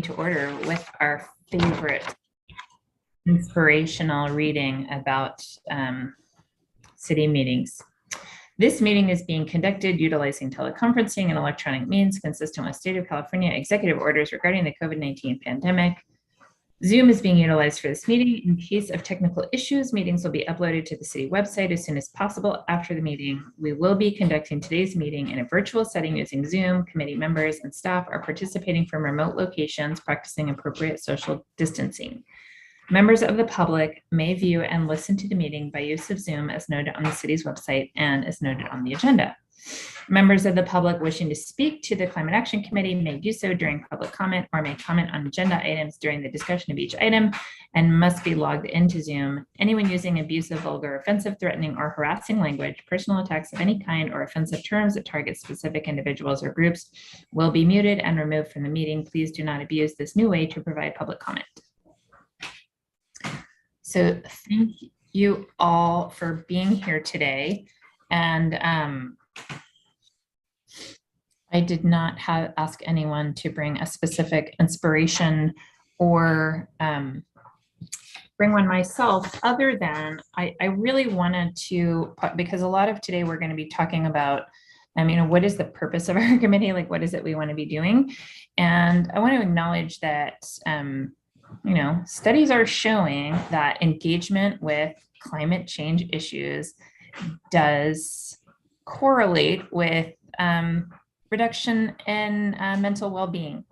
to order with our favorite inspirational reading about city meetings. This meeting is being conducted utilizing teleconferencing and electronic means consistent with State of California executive orders regarding the COVID-19 pandemic. Zoom is being utilized for this meeting. In case of technical issues, meetings will be uploaded to the city website as soon as possible after the meeting. We will be conducting today's meeting in a virtual setting using Zoom. Committee members and staff are participating from remote locations, practicing appropriate social distancing. Members of the public may view and listen to the meeting by use of Zoom as noted on the city's website and as noted on the agenda. Members of the public wishing to speak to the Climate Action Committee may do so during public comment or may comment on agenda items during the discussion of each item and must be logged into Zoom. Anyone using abusive, vulgar, offensive, threatening, or harassing language, personal attacks of any kind, or offensive terms that target specific individuals or groups will be muted and removed from the meeting. Please do not abuse this new way to provide public comment. So thank you all for being here today. And I did not ask anyone to bring a specific inspiration or bring one myself, other than I really wanted to, because a lot of today we're going to be talking about, what is the purpose of our committee? Like, what is it we want to be doing? And I want to acknowledge that, studies are showing that engagement with climate change issues does correlate with reduction in mental well-being.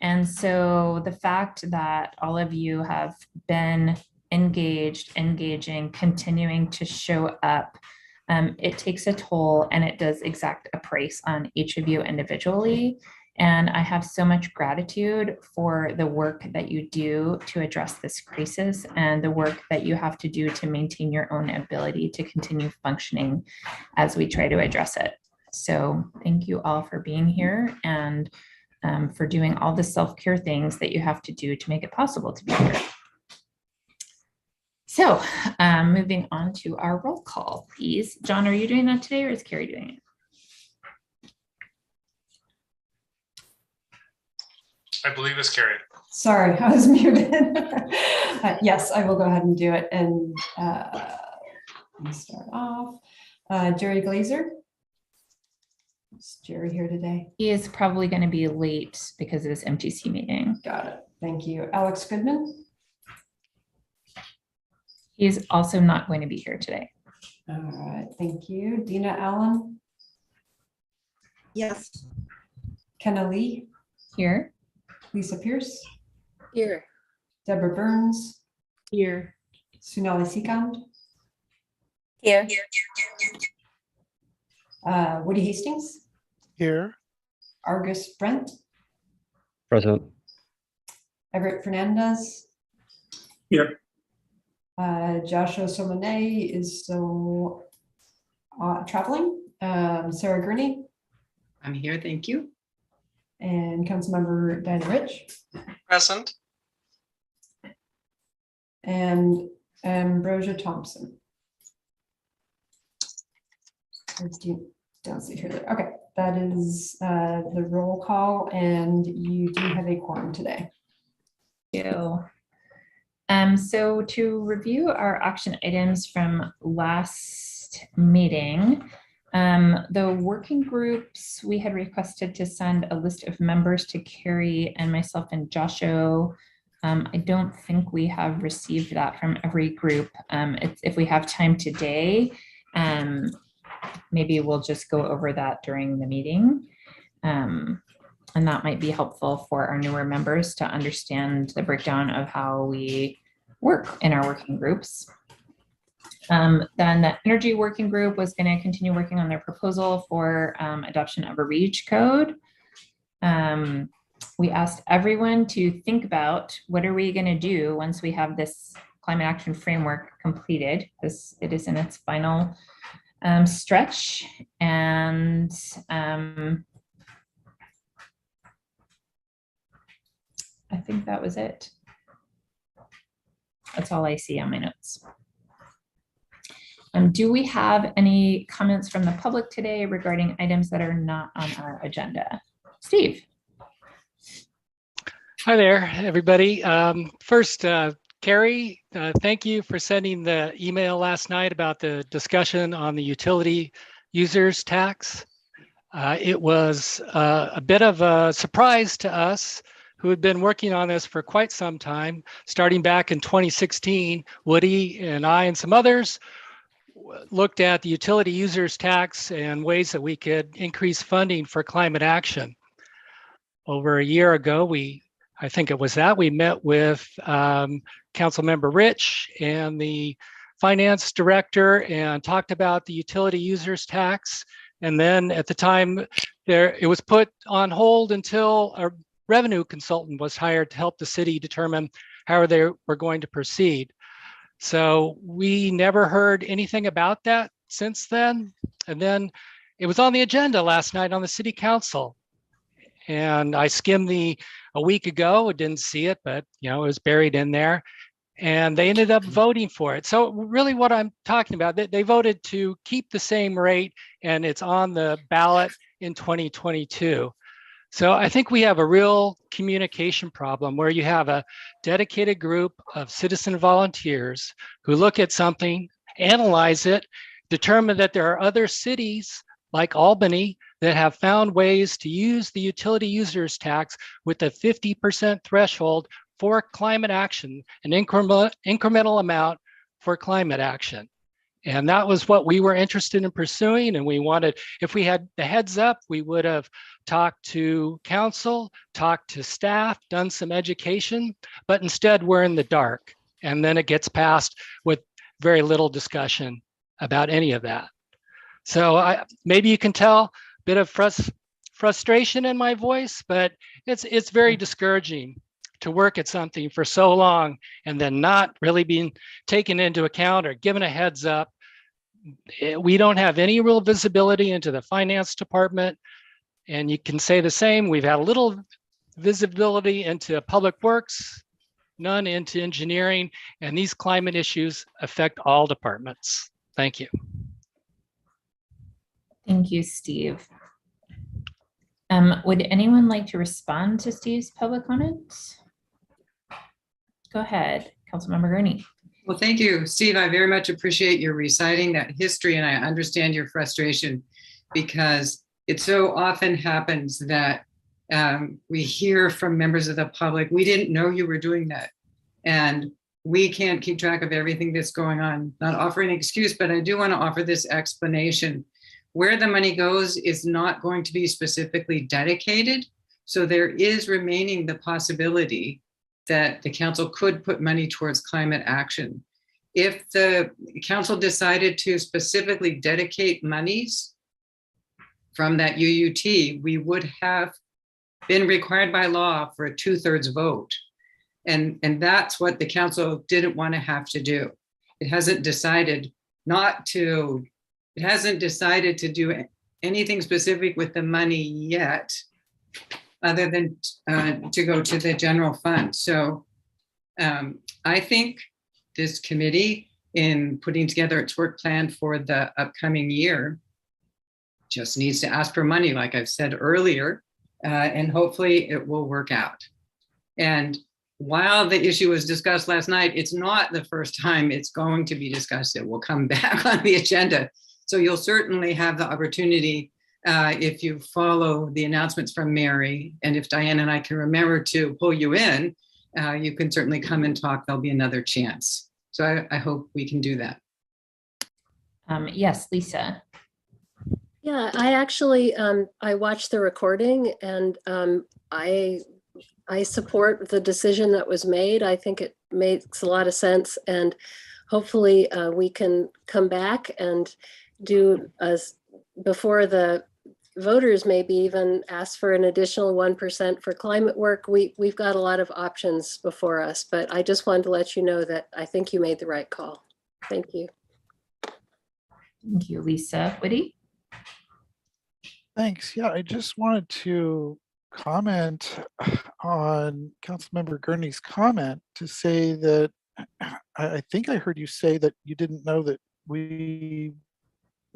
And so the fact that all of you have been engaging, continuing to show up, it takes a toll and it does exact a price on each of you individually. And I have so much gratitude for the work that you do to address this crisis and the work that you have to do to maintain your own ability to continue functioning as we try to address it. So thank you all for being here and for doing all the self-care things that you have to do to make it possible to be here. So moving on to our roll call, please. John, are you doing that today or is Carrie doing it? I believe it's Carrie. Sorry, I was muted. Yes, I will go ahead and do it. And let me start off. Jerry Glazer. Is Jerry here today? He is probably going to be late because of this MTC meeting. Got it. Thank you. Alex Goodman. He is also not going to be here today. All right. Thank you. Dina Allen. Yes. Kenna Lee. Here. Lisa Pierce. Here. Deborah Burns. Here. Sunali Sikand. Here. Woody Hastings. Here. Argus Brent. Present. Everett Fernandez. Here. Joshua Somone is still traveling. Sarah Gurney. I'm here, thank you. And Councilmember Diana Rich. Present. And Ambrosia Thompson. Don't see her there. Okay, that is the roll call, and you do have a quorum today. Thank you. So to review our action items from last meeting, the working groups, we had requested to send a list of members to Carrie and myself and Joshua. I don't think we have received that from every group. If we have time today, maybe we'll just go over that during the meeting. And that might be helpful for our newer members to understand the breakdown of how we work in our working groups. Then the energy working group was going to continue working on their proposal for adoption of a REACH code. We asked everyone to think about what are we going to do once we have this climate action framework completed, because it is in its final stretch. And I think that was it. That's all I see on my notes. Do we have any comments from the public today regarding items that are not on our agenda? Steve. Hi there, everybody. First, Carrie, thank you for sending the email last night about the discussion on the utility users tax. It was a bit of a surprise to us who had been working on this for quite some time. Starting back in 2016, Woody and I and some others looked at the utility users tax and ways that we could increase funding for climate action. Over a year ago, I think it was that we met with Councilmember Rich and the finance director and talked about the utility users tax. And then at the time it was put on hold until a revenue consultant was hired to help the city determine how they were going to proceed. So we never heard anything about that since then. And then it was on the agenda last night on the city council. And I skimmed a week ago, I didn't see it, but it was buried in there. And they ended up voting for it. So really what I'm talking about, they voted to keep the same rate, and it's on the ballot in 2022. So I think we have a real communication problem where you have a dedicated group of citizen volunteers who look at something, analyze it, determine that there are other cities like Albany that have found ways to use the utility users tax with a 50% threshold for climate action, an incremental amount for climate action. And that was what we were interested in pursuing. And we wanted, if we had the heads up, we would have talked to council, talked to staff, done some education, but instead we're in the dark. And then it gets passed with very little discussion about any of that. So maybe you can tell a bit of frustration in my voice, but it's very discouraging to work at something for so long and then not really being taken into account or given a heads up. We don't have any real visibility into the finance department. And you can say the same, we've had a little visibility into public works, none into engineering, and these climate issues affect all departments. Thank you. Thank you, Steve. Would anyone like to respond to Steve's public comments? Go ahead, Councilmember Gurney. Well, thank you, Steve. I very much appreciate your reciting that history, and I understand your frustration because it so often happens that we hear from members of the public, we didn't know you were doing that. And we can't keep track of everything that's going on. Not offering an excuse, but I do want to offer this explanation. Where the money goes is not going to be specifically dedicated. So there is remaining the possibility that the council could put money towards climate action. If the council decided to specifically dedicate monies from that UUT, we would have been required by law for a 2/3 vote. And that's what the council didn't want to have to do. It hasn't decided to do anything specific with the money yet, other than to go to the general fund. So I think this committee, in putting together its work plan for the upcoming year, just needs to ask for money, like I've said earlier, and hopefully it will work out. And while the issue was discussed last night, it's not the first time it's going to be discussed. It will come back on the agenda. So you'll certainly have the opportunity, if you follow the announcements from Mary, and if Diane and I can remember to pull you in, you can certainly come and talk. There'll be another chance. So I hope we can do that. Yes, Lisa. Yeah, I actually, I watched the recording and I support the decision that was made. I think it makes a lot of sense, and hopefully we can come back and do before the voters maybe even ask for an additional 1% for climate work. We've got a lot of options before us, but I just wanted to let you know that I think you made the right call. Thank you. Thank you, Lisa. Woody? Thanks. Yeah, I just wanted to comment on Councilmember Gurney's comment to say that I think I heard you say that you didn't know that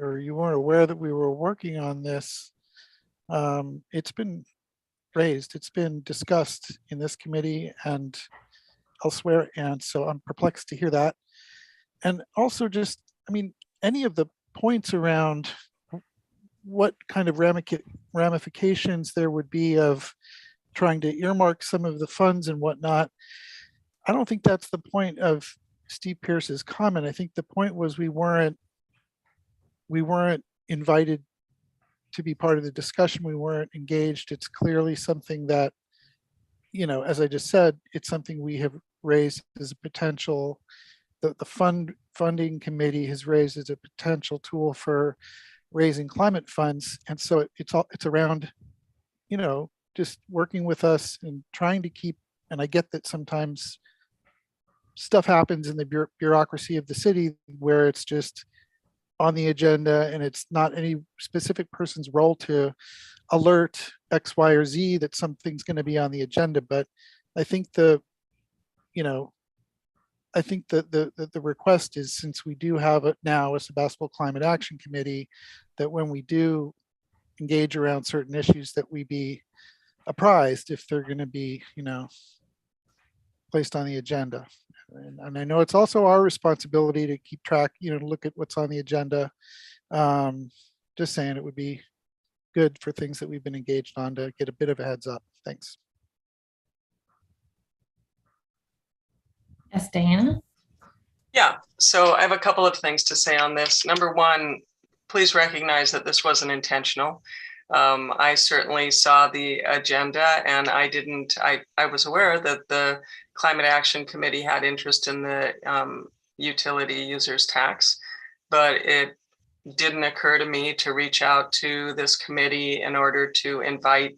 or you weren't aware that we were working on this. It's been raised. It's been discussed in this committee and elsewhere. And so I'm perplexed to hear that. And also just, I mean, any of the points around what kind of ramifications there would be of trying to earmark some of the funds and whatnot. I don't think that's the point of Steve Pierce's comment. I think the point was we weren't invited to be part of the discussion. We weren't engaged. It's clearly something that, you know, as I just said, it's something we have raised as a potential, the funding committee has raised as a potential tool for raising climate funds. And so it's around, you know, just working with us and trying to keep, and I get that sometimes stuff happens in the bureaucracy of the city where it's just on the agenda and it's not any specific person's role to alert X, Y, or Z that something's going to be on the agenda. But I think the request is, since we do have it now, a Sebastopol Climate Action Committee, that when we do engage around certain issues that we be apprised if they're going to be, you know, placed on the agenda. And I know it's also our responsibility to keep track, you know, to look at what's on the agenda. Just saying, it would be good for things that we've been engaged on to get a bit of a heads up. Thanks. Yes, Diana? Yeah, so I have a couple of things to say on this. Number one, please recognize that this wasn't intentional. I certainly saw the agenda and I was aware that the Climate Action Committee had interest in the utility users tax, but it didn't occur to me to reach out to this committee in order to invite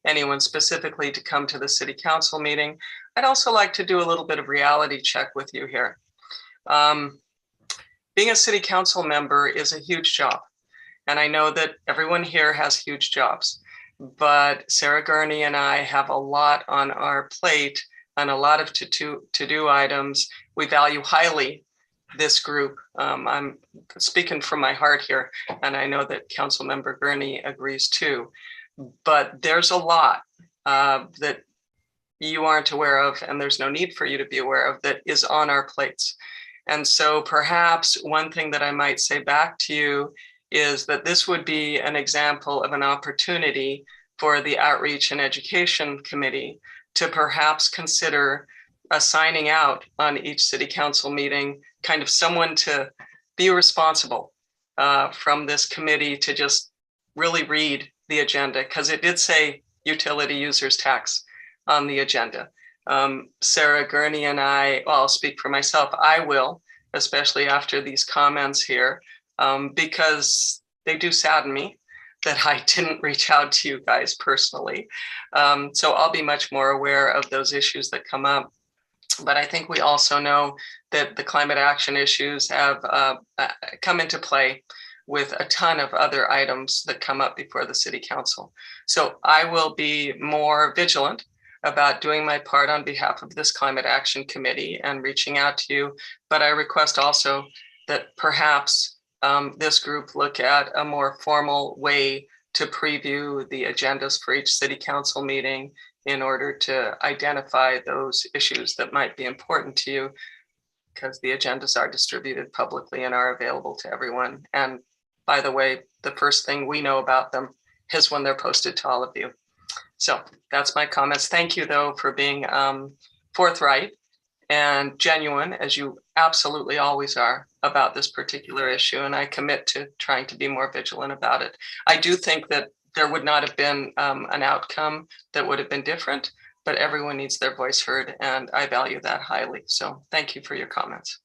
anyone specifically to come to the city council meeting. I'd also like to do a little bit of reality check with you here. Being a city council member is a huge job. And I know that everyone here has huge jobs, but Sarah Gurney and I have a lot on our plate and a lot of to-do items. We value highly this group. I'm speaking from my heart here, and I know that Council Member Gurney agrees too. But there's a lot that you aren't aware of, and there's no need for you to be aware of, that is on our plates. And so perhaps one thing that I might say back to you is that this would be an example of an opportunity for the Outreach and Education Committee to perhaps consider assigning out on each city council meeting kind of someone to be responsible from this committee to just really read the agenda, because it did say utility users tax on the agenda. Sarah Gurney and I, well, I'll speak for myself, I will, especially after these comments here, because they do sadden me that I didn't reach out to you guys personally. So I'll be much more aware of those issues that come up. But I think we also know that the climate action issues have come into play with a ton of other items that come up before the city council. So I will be more vigilant about doing my part on behalf of this Climate Action Committee and reaching out to you. But I request also that perhaps this group look at a more formal way to preview the agendas for each city council meeting in order to identify those issues that might be important to you, because the agendas are distributed publicly and are available to everyone. And by the way, the first thing we know about them is when they're posted to all of you. So that's my comments. Thank you, though, for being forthright and genuine, as you absolutely always are, about this particular issue. And I commit to trying to be more vigilant about it. I do think that there would not have been an outcome that would have been different, but everyone needs their voice heard, and I value that highly. So thank you for your comments.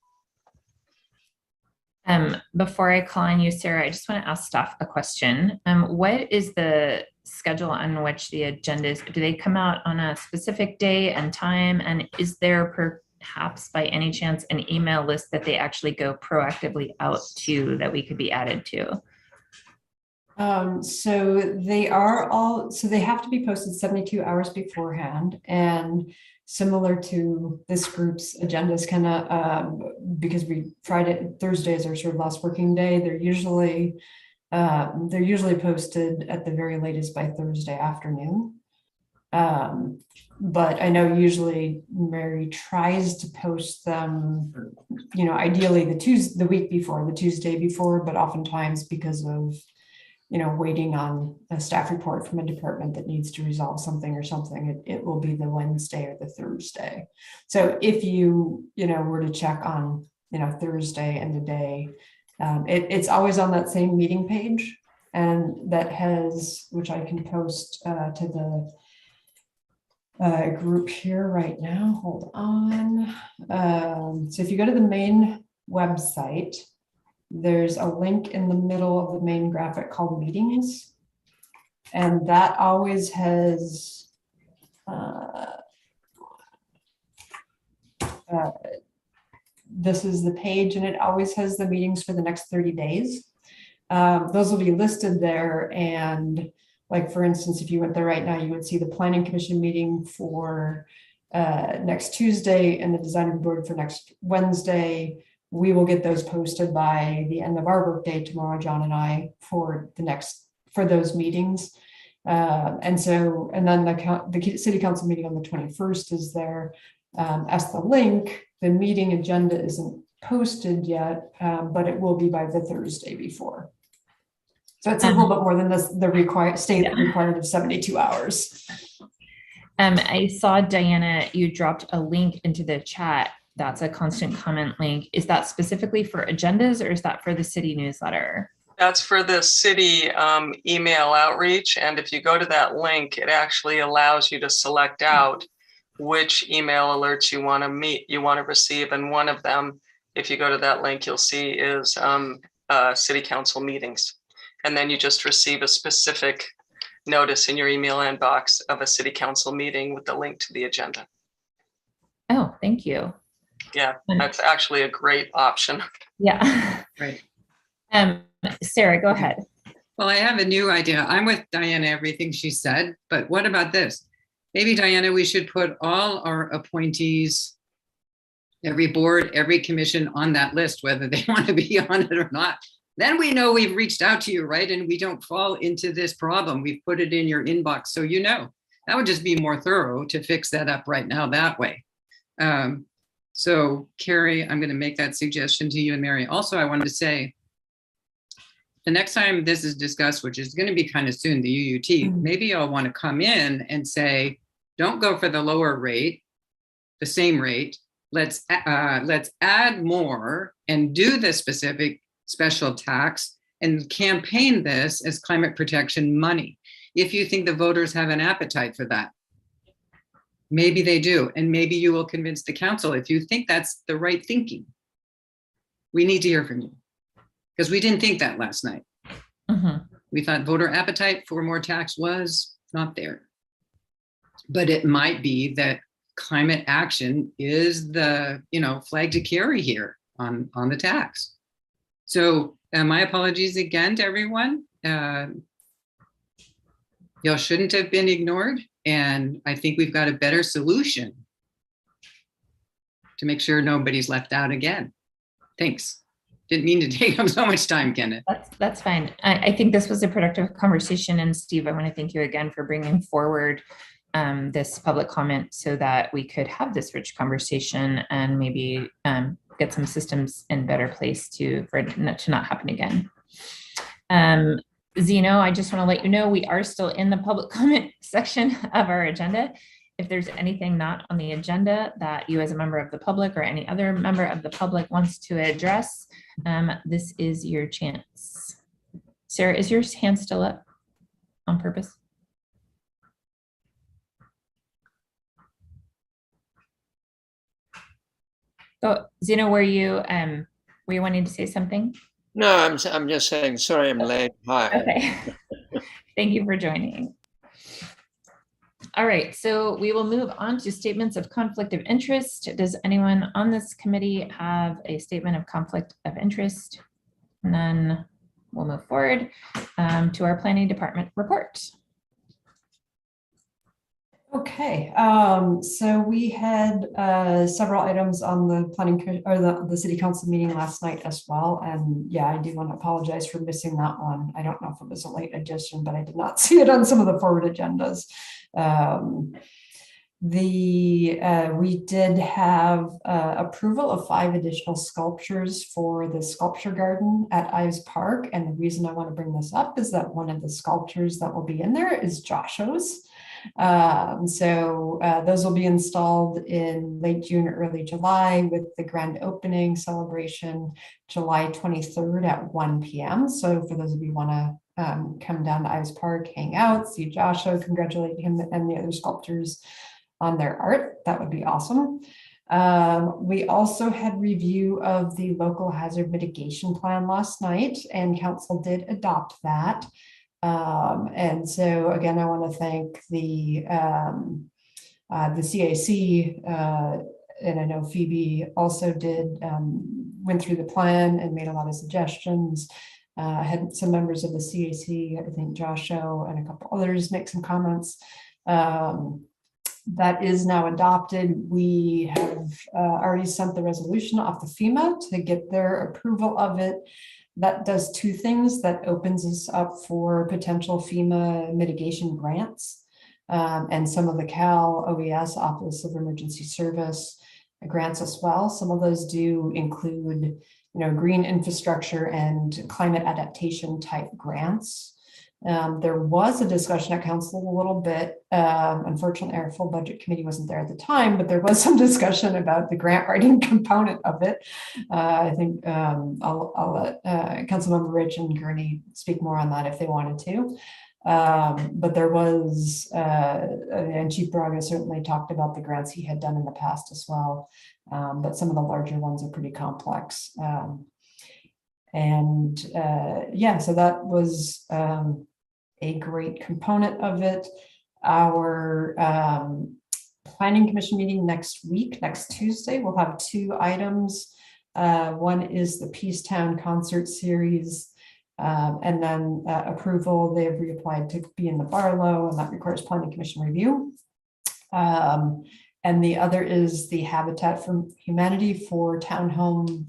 Before I call on you, Sarah, I just want to ask staff a question. What is the schedule on which the agendas, do they come out on a specific day and time? And is there perhaps by any chance an email list that they actually go proactively out to that we could be added to? So they have to be posted 72 hours beforehand, and similar to this group's agendas, kind of because Thursdays are sort of last working day. They're usually posted at the very latest by Thursday afternoon. But I know usually Mary tries to post them, you know, ideally the week before, the Tuesday before, but oftentimes because of, you know, waiting on a staff report from a department that needs to resolve something or something, it will be the Wednesday or the Thursday. So if you know, were to check on, you know, Thursday and the day, it's always on that same meeting page, and that has, which I can post to the group here right now. Hold on. So if you go to the main website, there's a link in the middle of the main graphic called meetings. And that always has this is the page, and it always has the meetings for the next 30 days. Those will be listed there. And like, for instance, if you went there right now, you would see the planning commission meeting for next Tuesday and the design review board for next Wednesday. We will get those posted by the end of our workday tomorrow, John and I, for those meetings. And then the city council meeting on the 21st is there as the link. The meeting agenda isn't posted yet, but it will be by the Thursday before. So it's a little bit more than the required required of 72 hours. I saw, Diana, you dropped a link into the chat. That's a constant comment link. Is that specifically for agendas, or is that for the city newsletter? That's for the city email outreach. And if you go to that link, it actually allows you to select out which email alerts you want to receive. And one of them, if you go to that link, you'll see is city council meetings. And then you just receive a specific notice in your email inbox of a city council meeting with the link to the agenda. Oh, thank you. Yeah, that's actually a great option. Yeah. Right. Sarah, go ahead. Well, I have a new idea. I'm with Diana, everything she said, but what about this? Maybe, Diana, we should put all our appointees, every board, every commission on that list, whether they want to be on it or not. Then we know we've reached out to you, right? And we don't fall into this problem. We've put it in your inbox, so you know. That would just be more thorough to fix that up right now that way. So Carrie, I'm going to make that suggestion to you and Mary. Also, I wanted to say, the next time this is discussed, which is going to be kind of soon, the UUT, maybe you'll want to come in and say, don't go for the lower rate, the same rate. Let's add more and do the specific special tax and campaign this as climate protection money. If you think the voters have an appetite for that, maybe they do. And maybe you will convince the council if you think that's the right thinking. We need to hear from you, because we didn't think that last night. We thought voter appetite for more tax was not there. But it might be that climate action is the flag to carry here on the tax. So my apologies again to everyone. Y'all shouldn't have been ignored. And I think we've got a better solution to make sure nobody's left out again. Thanks. Didn't mean to take up so much time, Kenneth. That's fine. I think this was a productive conversation. And Steve, I want to thank you again for bringing forward this public comment so that we could have this rich conversation and maybe get some systems in better place for it to not happen again. Zeno, I just want to let you know we are still in the public comment section of our agenda. If there's anything not on the agenda that you as a member of the public or any other member of the public wants to address, this is your chance. Sarah, is your hand still up on purpose? So Zeno, were you wanting to say something? No, I'm just saying, sorry, I'm late. Hi. Okay. Thank you for joining. All right, so we will move on to statements of conflict of interest. Does anyone on this committee have a statement of conflict of interest? None. We'll move forward to our planning department report. Okay, so we had several items on the the city council meeting last night as well. And yeah, I do want to apologize for missing that one. I don't know if it was a late addition, but I did not see it on some of the forward agendas. We did have approval of 5 additional sculptures for the sculpture garden at Ives Park. And the reason I want to bring this up is that one of the sculptures that will be in there is Joshua's. Those will be installed in late June, early July, with the grand opening celebration July 23rd at 1 p.m. So for those of you who want to come down to Ives Park, hang out, see Joshua, congratulate him and the other sculptors on their art, that would be awesome. We also had review of the local hazard mitigation plan last night, and council did adopt that. And so again, I want to thank the CAC, and I know Phoebe also went through the plan and made a lot of suggestions. Had some members of the CAC, I think Joshua and a couple others, make some comments. That is now adopted. We have already sent the resolution off to FEMA to get their approval of it. That does 2 things. That opens us up for potential FEMA mitigation grants, and some of the Cal OES, Office of Emergency Service, grants as well. Some of those do include, green infrastructure and climate adaptation type grants. There was a discussion at council a little bit. Unfortunately, our full budget committee wasn't there at the time, but there was some discussion about the grant writing component of it. I think I'll let Councilmember Rich and Gurney speak more on that if they wanted to. But there was, and Chief Braga certainly talked about the grants he had done in the past as well. But some of the larger ones are pretty complex. Yeah, so that was a great component of it. Our planning commission meeting next week, next Tuesday, we'll have 2 items. One is the Peacetown concert series, and then approval. They have reapplied to be in the Barlow, and that requires planning commission review. And the other is the Habitat for Humanity for Townhome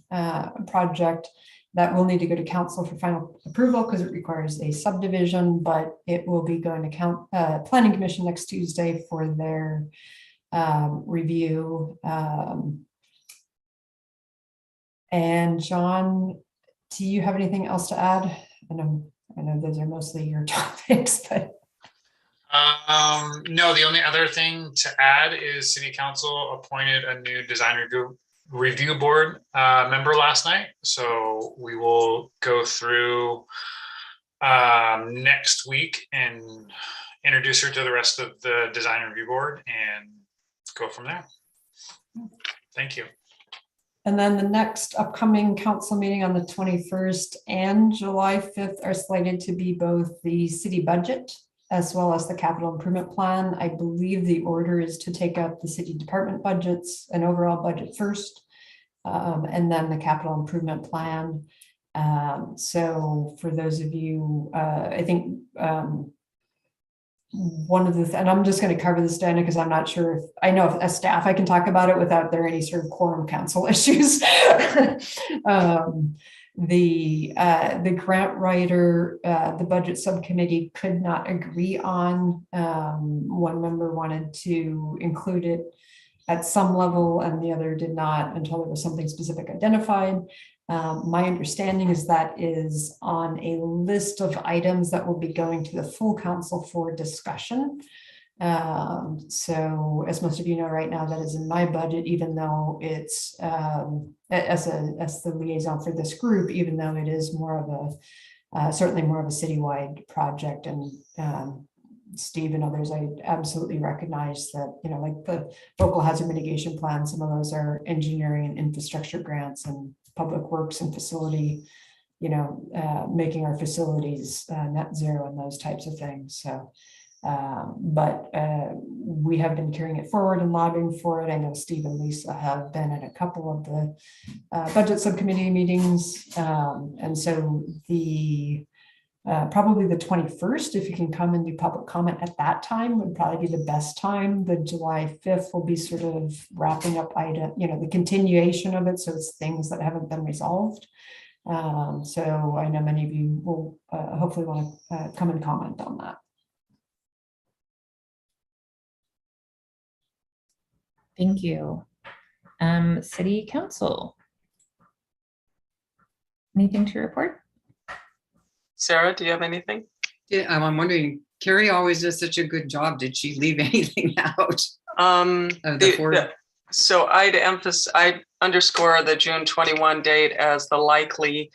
project. That will need to go to council for final approval because it requires a subdivision, but it will be going to planning commission next Tuesday for their review. And John, do you have anything else to add? I know those are mostly your topics, but. No, the only other thing to add is City Council appointed a new design review board member last night. So we will go through next week and introduce her to the rest of the design review board and go from there. Thank you. And then the next upcoming council meeting on the 21st and July 5th are slated to be both the city budget as well as the capital improvement plan. I believe the order is to take up the city department budgets and overall budget first, and then the capital improvement plan. So for those of you, I think one of the, and I'm just going to cover this, Diana, because I'm not sure if, I know if as staff I can talk about it without there any sort of quorum council issues. The grant writer, the budget subcommittee could not agree on. One member wanted to include it at some level and the other did not until there was something specific identified. My understanding is that is on a list of items that will be going to the full council for discussion. So as most of you know right now, that is in my budget, even though it's as the liaison for this group, even though it is more of a certainly more of a citywide project. And Steve and others, I absolutely recognize that, like the local hazard mitigation plan, some of those are engineering and infrastructure grants and public works and facility, making our facilities net zero and those types of things. So but we have been carrying it forward and lobbying for it. I know Steve and Lisa have been at a couple of the budget subcommittee meetings. And so the Probably the 21st, if you can come and do public comment at that time, would probably be the best time. The July 5th will be sort of wrapping up the continuation of it. So it's things that haven't been resolved. So I know many of you will hopefully want to come and comment on that. Thank you. City Council. Anything to report? Sarah, do you have anything? Yeah, I'm wondering, Carrie always does such a good job. Did she leave anything out? So I'd underscore the June 21 date as the likely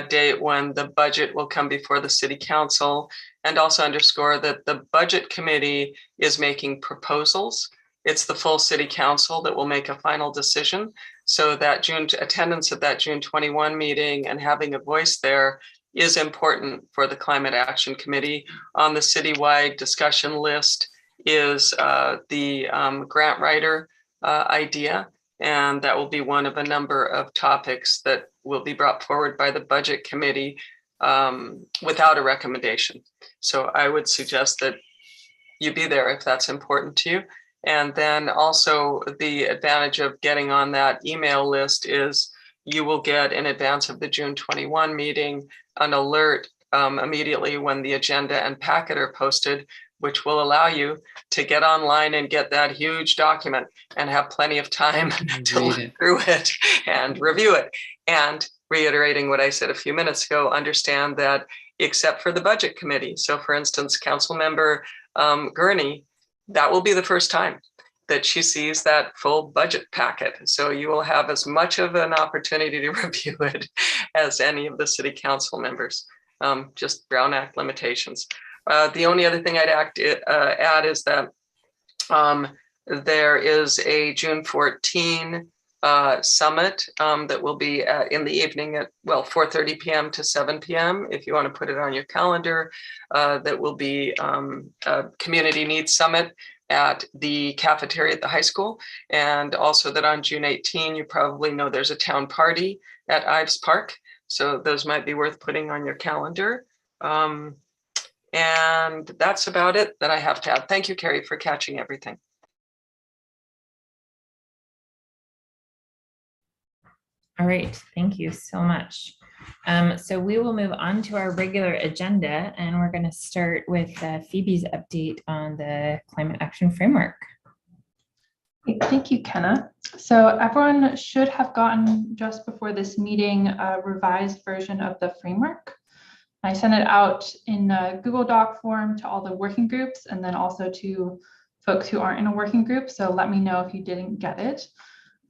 date when the budget will come before the City Council, and also underscore that the Budget Committee is making proposals. It's the full City Council that will make a final decision. So that attendance at that June 21 meeting and having a voice there is important for the Climate Action Committee. On the citywide discussion list is the grant writer idea, and that will be one of a number of topics that will be brought forward by the Budget Committee without a recommendation. So I would suggest that you be there if that's important to you. And then also the advantage of getting on that email list is you will get in advance of the June 21 meeting an alert immediately when the agenda and packet are posted, which will allow you to get online and get that huge document and have plenty of time to look through it and review it. And reiterating what I said a few minutes ago, understand that except for the Budget Committee. So for instance, Council Member Gurney, that will be the first time that she sees that full budget packet. So you will have as much of an opportunity to review it as any of the City Council members, just Brown Act limitations. The only other thing I'd add is that there is a June 14 summit that will be in the evening at 4:30 p.m. to 7 p.m. if you want to put it on your calendar. That will be a community needs summit at the cafeteria at the high school, and also that on June 18 you probably know there's a town party at Ives Park, so those might be worth putting on your calendar. And that's about it that I have to add. Thank you, Carrie, for catching everything. All right, thank you so much. So we will move on to our regular agenda, and we're going to start with Phoebe's update on the Climate Action Framework. Thank you, Kenna. So everyone should have gotten just before this meeting a revised version of the framework. I sent it out in a Google Doc form to all the working groups and then also to folks who aren't in a working group. So let me know if you didn't get it.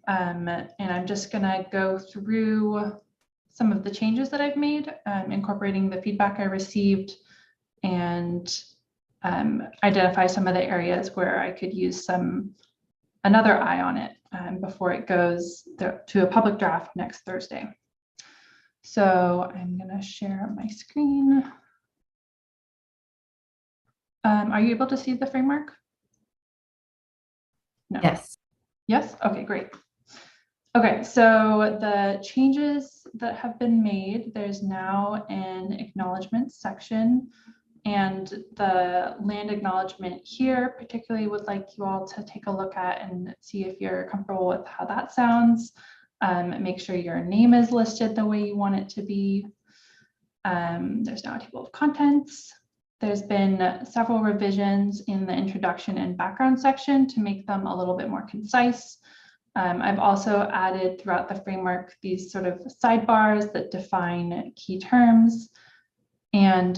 And I'm just gonna go through some of the changes that I've made, incorporating the feedback I received, and identify some of the areas where I could use another eye on it before it goes to a public draft next Thursday. So I'm gonna share my screen. Are you able to see the framework? No. Yes. Yes, okay, great. Okay, so the changes that have been made, there's now an acknowledgement section, and the land acknowledgement here particularly would like you all to take a look at and see if you're comfortable with how that sounds. Make sure your name is listed the way you want it to be. There's now a table of contents. There's been several revisions in the introduction and background section to make them a little bit more concise. I've also added throughout the framework these sort of sidebars that define key terms. And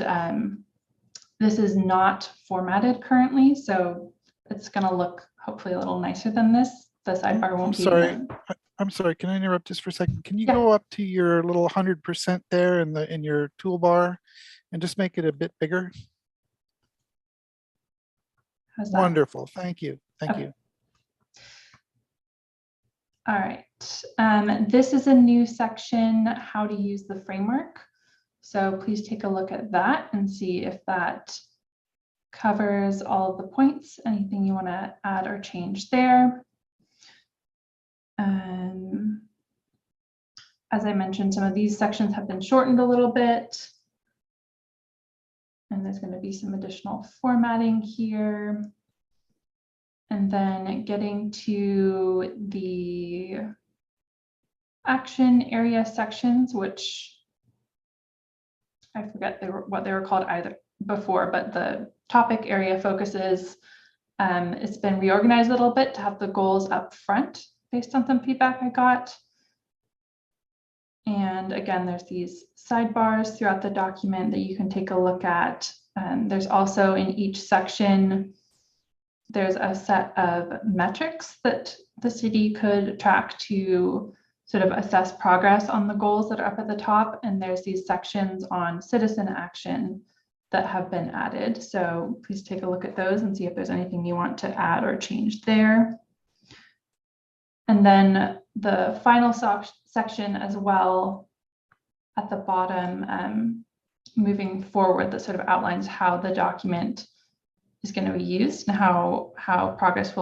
this is not formatted currently, so it's going to look hopefully a little nicer than this. The sidebar won't be. I'm sorry, can I interrupt just for a second? Can you go up to your little 100% there in your toolbar and just make it a bit bigger? Wonderful, thank you, thank you. All right, this is a new section, how to use the framework. So please take a look at that and see if that covers all of the points, anything you want to add or change there. As I mentioned, some of these sections have been shortened a little bit. And there's going to be some additional formatting here. And then getting to the action area sections, which I forget what they were called either before, but the topic area focuses, it's been reorganized a little bit to have the goals up front based on some feedback I got. And again, there's these sidebars throughout the document that you can take a look at. There's also in each section, there's a set of metrics that the city could track to sort of assess progress on the goals that are up at the top. And there's these sections on citizen action that have been added. So please take a look at those and see if there's anything you want to add or change there. And then the final section as well at the bottom, moving forward, that sort of outlines how the document is going to be used and how progress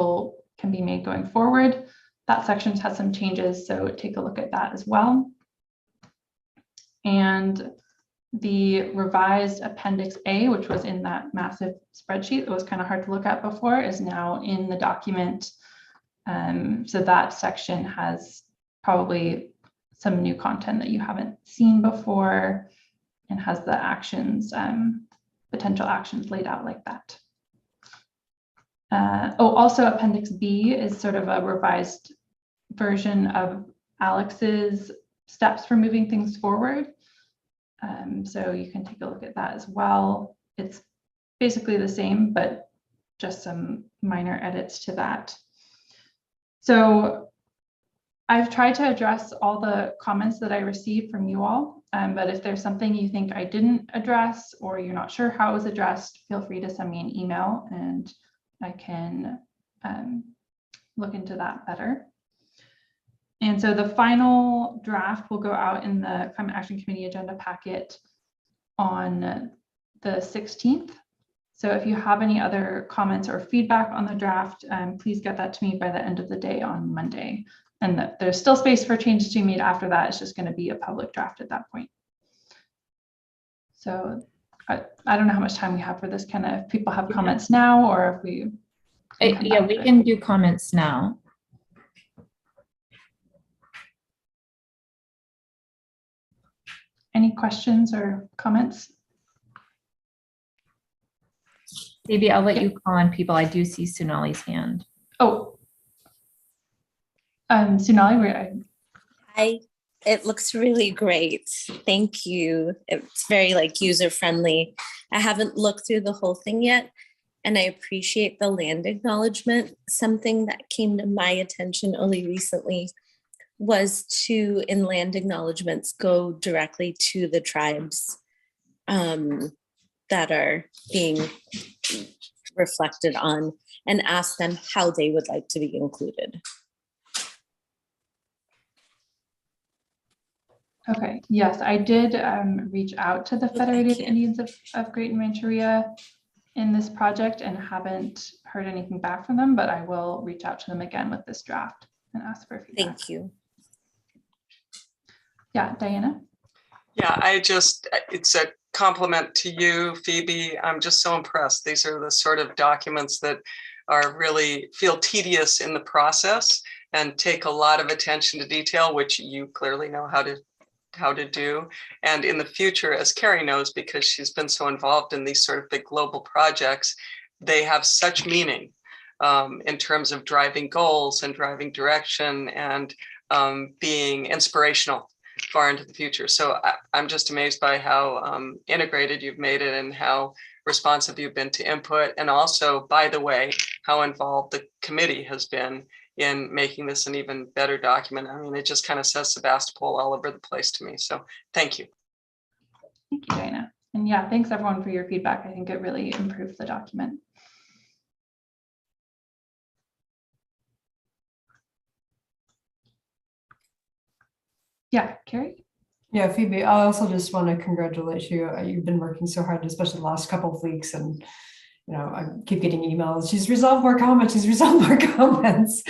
can be made going forward. That section's had some changes, so take a look at that as well. And the revised Appendix A, which was in that massive spreadsheet that was kind of hard to look at before, is now in the document. So that section has probably some new content that you haven't seen before and has the actions, potential actions laid out like that. Also Appendix B is sort of a revised version of Alex's steps for moving things forward. So you can take a look at that as well. It's basically the same, but just some minor edits to that. So I've tried to address all the comments that I received from you all, but if there's something you think I didn't address or you're not sure how it was addressed, feel free to send me an email and I can look into that better. And so the final draft will go out in the Climate Action Committee agenda packet on the 16th. So if you have any other comments or feedback on the draft, please get that to me by the end of the day on Monday. And there's still space for changes to be made after that. It's just going to be a public draft at that point. So I don't know how much time we have for this. Kind of, if people have comments now, or if we yeah, we can do comments now. Any questions or comments? Maybe I'll let you call on people. I do see Sonali's hand. Oh, Sonali, it looks really great. Thank you. It's very user friendly. I haven't looked through the whole thing yet, and I appreciate the land acknowledgement. Something that came to my attention only recently was to, in land acknowledgements, go directly to the tribes that are being reflected on and ask them how they would like to be included. Okay, yes, I did reach out to the Federated Indians of Greater Manchuria in this project and haven't heard anything back from them, but I will reach out to them again with this draft and ask for feedback. Thank you. Yeah, Diana? Yeah, it's a compliment to you, Phoebe. I'm just so impressed. These are the sort of documents that are really feel tedious in the process and take a lot of attention to detail, which you clearly know how to do. And in the future, as Carrie knows, because she's been so involved in these sort of big global projects, they have such meaning in terms of driving goals and driving direction and being inspirational far into the future. So I'm just amazed by how integrated you've made it and how responsive you've been to input. And also, by the way, how involved the committee has been in making this an even better document. I mean, it just kind of says Sebastopol all over the place to me. So thank you. Thank you, Diana. And yeah, thanks everyone for your feedback. I think it really improved the document. Yeah, Carrie? Yeah, Phoebe, I also just want to congratulate you. You've been working so hard, especially the last couple of weeks, and I keep getting emails. She's resolved more comments. She's resolved more comments.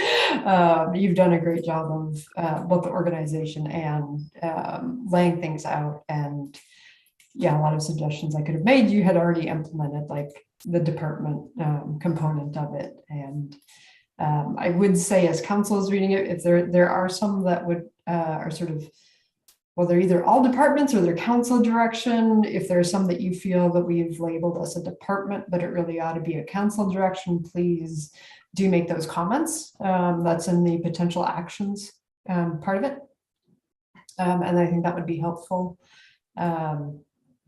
You've done a great job of both the organization and laying things out. And yeah, a lot of suggestions I could have made, you had already implemented, like the department component of it. And I would say, as council is reading it, if there are some that would are sort of, well, they're either all departments or they're council direction. If there's some that you feel that we've labeled as a department, but it really ought to be a council direction, please do make those comments. That's in the potential actions part of it. And I think that would be helpful.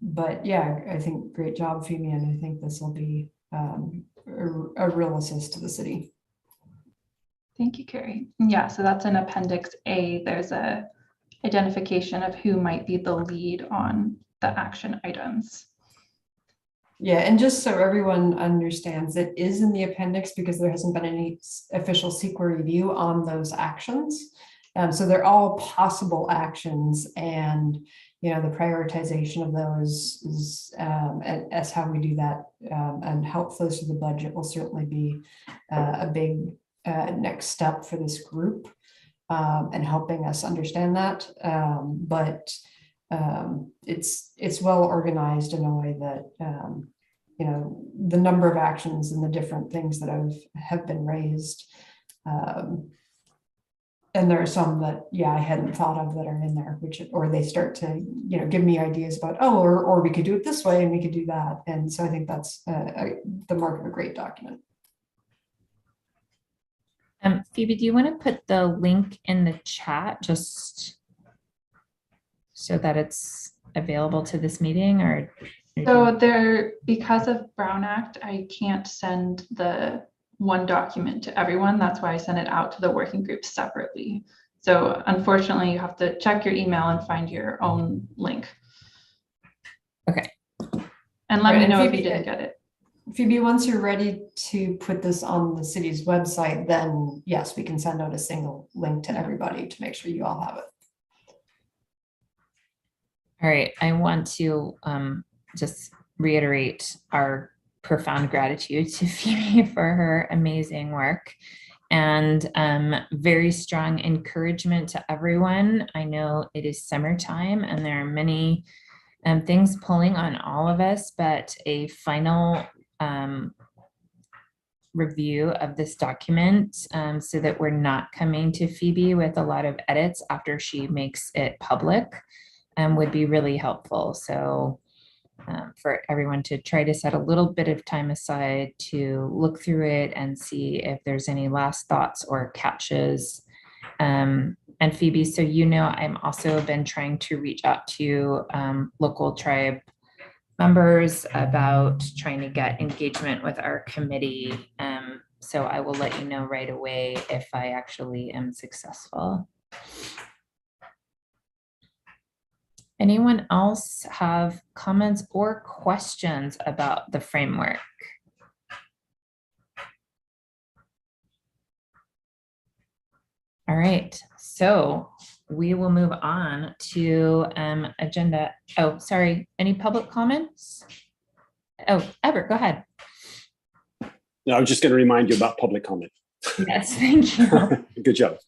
But yeah, I think great job, Phoebe, and I think this will be a real assist to the city. Thank you, Carrie. Yeah, so that's in Appendix A. There's a identification of who might be the lead on the action items. Yeah, and just so everyone understands, it is in the appendix because there hasn't been any official CEQA review on those actions. So they're all possible actions, and the prioritization of those is as how we do that, and how it flows through the budget will certainly be a big next step for this group, and helping us understand that. But it's well organized in a way that the number of actions and the different things that have been raised. And there are some that, I hadn't thought of that are in there, or they start to, give me ideas about, or we could do it this way and we could do that. And so I think that's the mark of a great document. Phoebe, do you want to put the link in the chat just so that it's available to this meeting? Or so because of Brown Act, I can't send the one document to everyone. That's why I sent it out to the working groups separately. So unfortunately, you have to check your email and find your own link. Okay. And let me know if you didn't get it. Phoebe, once you're ready to put this on the city's website, then yes, we can send out a single link to everybody to make sure you all have it. All right. I want to just reiterate our profound gratitude to Phoebe for her amazing work, and very strong encouragement to everyone. I know it is summertime and there are many things pulling on all of us, but a final review of this document so that we're not coming to Phoebe with a lot of edits after she makes it public would be really helpful. So for everyone to try to set a little bit of time aside to look through it and see if there's any last thoughts or catches. And Phoebe, so I'm also been trying to reach out to local tribe members about trying to get engagement with our committee. So I will let you know right away if I actually am successful. Anyone else have comments or questions about the framework? All right, so we will move on to agenda. Oh, sorry, any public comments? Oh, Everett, go ahead. No, I was just going to remind you about public comment. Yes, thank you. Good job.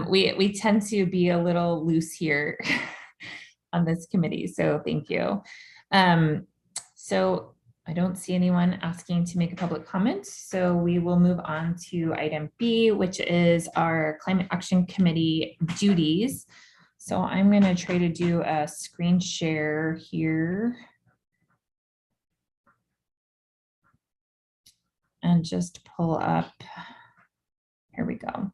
We tend to be a little loose here on this committee, so thank you. So I don't see anyone asking to make a public comment, so we will move on to item B, which is our Climate Action Committee duties. So I'm going to try to do a screen share here. And just pull up, here we go.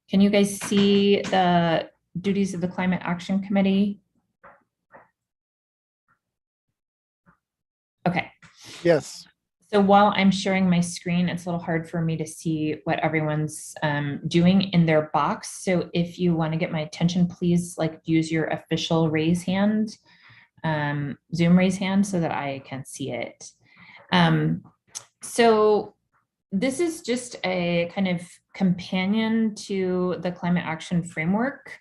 Can you guys see the duties of the Climate Action Committee? Okay. Yes. So while I'm sharing my screen, it's a little hard for me to see what everyone's doing in their box. So if you want to get my attention, please use your official raise hand, Zoom raise hand, so that I can see it. So this is just a kind of companion to the climate action framework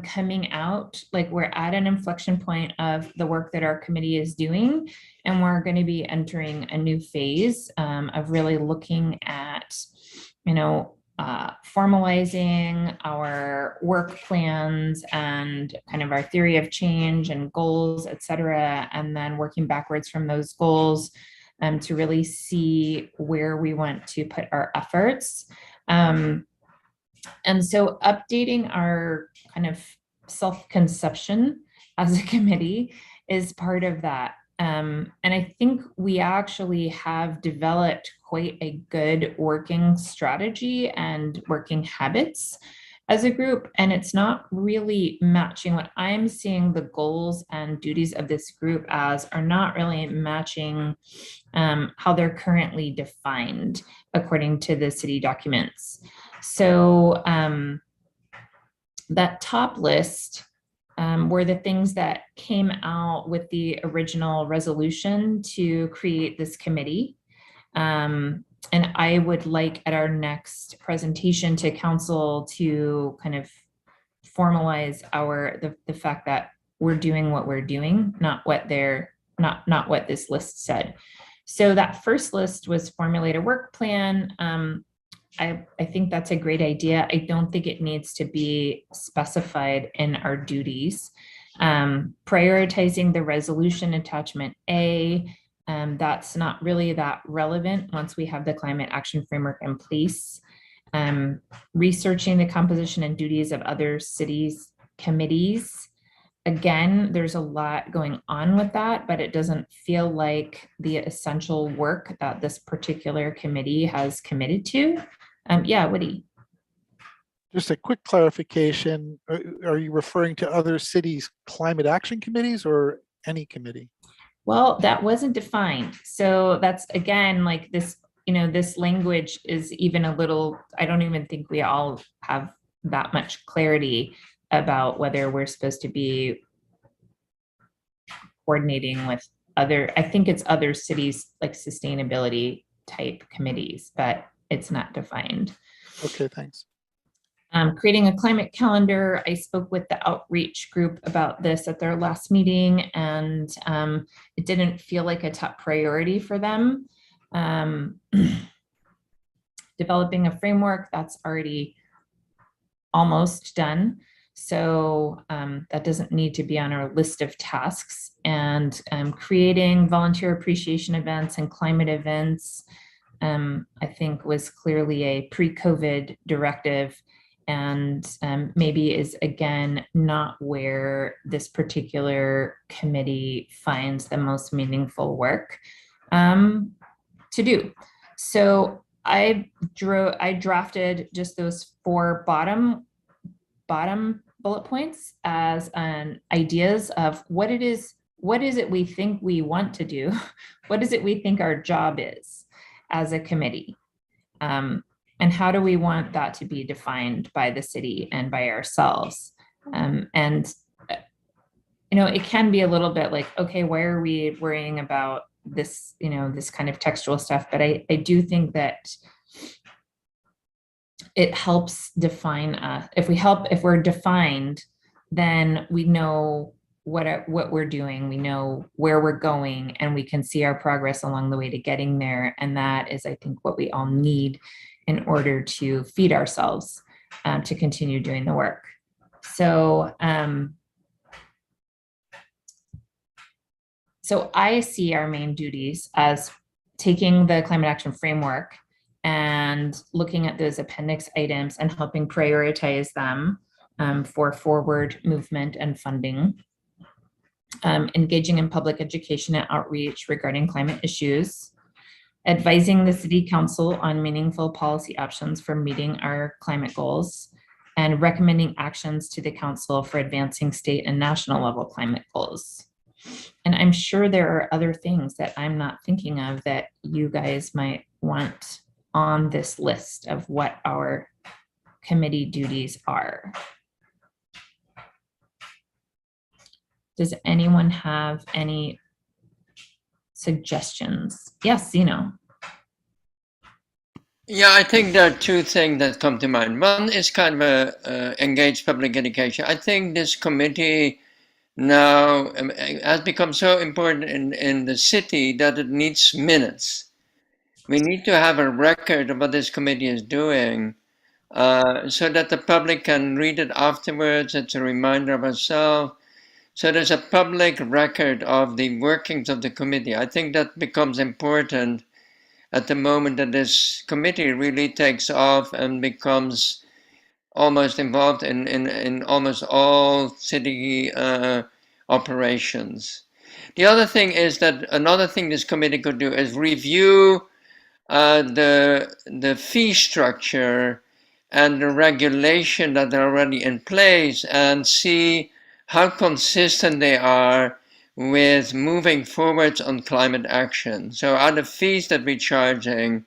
coming out. We're at an inflection point of the work that our committee is doing, and we're going to be entering a new phase of really looking at, formalizing our work plans and kind of our theory of change and goals, et cetera, and then working backwards from those goals to really see where we want to put our efforts. And so updating our kind of self-conception as a committee is part of that. And I think we actually have developed quite a good working strategy and working habits as a group, and it's not really matching what I'm seeing the goals and duties of this group as are not really matching how they're currently defined according to the city documents. So that top list were the things that came out with the original resolution to create this committee. And I would like at our next presentation to council to kind of formalize the fact that we're doing what we're doing, not what this list said. So that first list was formulate a work plan. I think that's a great idea. I don't think it needs to be specified in our duties. Prioritizing the resolution attachment A, that's not really that relevant once we have the climate action framework in place. Researching the composition and duties of other cities' committees. Again, there's a lot going on with that, but it doesn't feel like the essential work that this particular committee has committed to. Yeah, Woody. Just a quick clarification. Are you referring to other cities' climate action committees or any committee? Well, that wasn't defined. So that's again, like this, this language is even a little, I don't even think we all have that much clarity about whether we're supposed to be coordinating with I think it's other cities like sustainability type committees, but it's not defined. Okay, thanks. Creating a climate calendar. I spoke with the outreach group about this at their last meeting, and it didn't feel like a top priority for them. Developing a framework, that's already almost done. So that doesn't need to be on our list of tasks. And creating volunteer appreciation events and climate events, I think was clearly a pre-COVID directive, and maybe is again not where this particular committee finds the most meaningful work to do. So I drafted just those 4 bottom bullet points as ideas of what is it we think we want to do, what is it we think our job is as a committee, and how do we want that to be defined by the city and by ourselves. And it can be a little bit like, okay, why are we worrying about this, this kind of textual stuff? But I do think that it helps define us. If we're defined, then we know what we're doing, we know where we're going, and we can see our progress along the way to getting there. And that is, I think, what we all need in order to feed ourselves to continue doing the work. So, so I see our main duties as taking the climate action framework and looking at those appendix items and helping prioritize them for forward movement and funding. Engaging in public education and outreach regarding climate issues, advising the city council on meaningful policy options for meeting our climate goals, and recommending actions to the council for advancing state and national level climate goals. And I'm sure there are other things that I'm not thinking of that you guys might want on this list of what our committee duties are. Does anyone have any suggestions? Yes, Zeno. Yeah, I think there are 2 things that come to mind. One is kind of engaged public education. I think this committee now has become so important in the city that it needs minutes. We need to have a record of what this committee is doing so that the public can read it afterwards. It's a reminder of ourselves. So there's a public record of the workings of the committee. I think that becomes important at the moment that this committee really takes off and becomes almost involved in almost all city operations. The other thing is that another thing this committee could do is review the fee structure and the regulation that are already in place and see how consistent they are with moving forward on climate action. So are the fees that we're charging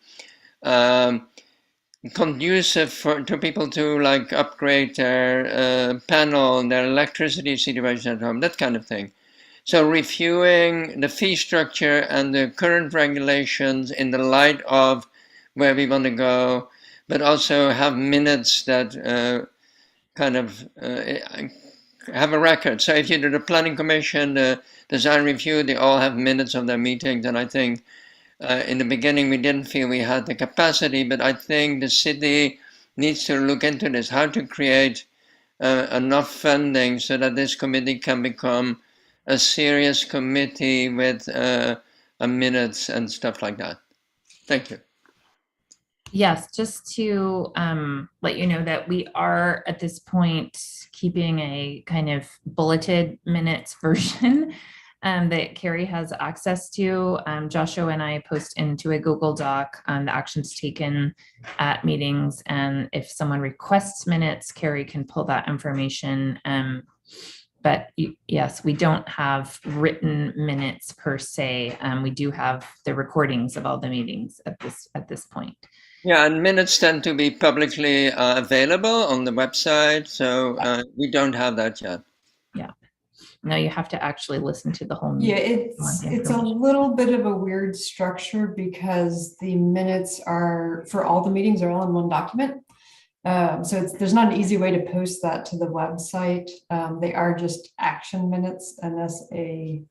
conducive to people to like upgrade their panel, their electricity situation at home, that kind of thing. So reviewing the fee structure and the current regulations in the light of where we want to go, but also have minutes that kind of have a record. So if you do the planning commission, the design review, they all have minutes of their meetings. And I think in the beginning, we didn't feel we had the capacity, but I think the city needs to look into this, how to create enough funding so that this committee can become a serious committee with minutes and stuff like that. Thank you. Yes, just to let you know that we are at this point keeping a kind of bulleted minutes version that Carrie has access to. Joshua and I post into a Google Doc the actions taken at meetings. And if someone requests minutes, Carrie can pull that information. But yes, we don't have written minutes per se. We do have the recordings of all the meetings at this point. Yeah, and minutes tend to be publicly available on the website, so we don't have that yet. Yeah, no, you have to actually listen to the whole Yeah, meeting. it's a little bit of a weird structure because the minutes are, for all the meetings, are all in one document. So there's not an easy way to post that to the website. They are just action minutes, and as a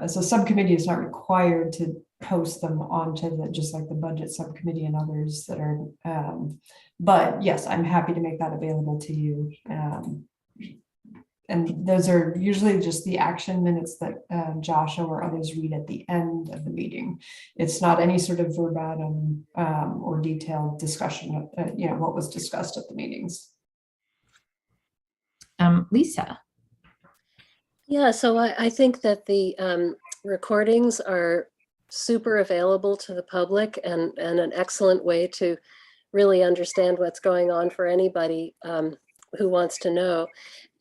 subcommittee is not required to post them onto just like the budget subcommittee and others that are. But yes, I'm happy to make that available to you. And those are usually just the action minutes that Joshua or others read at the end of the meeting. It's not any sort of verbatim or detailed discussion of what was discussed at the meetings. Lisa. Yeah, so I think that the recordings are super available to the public and an excellent way to really understand what's going on for anybody who wants to know.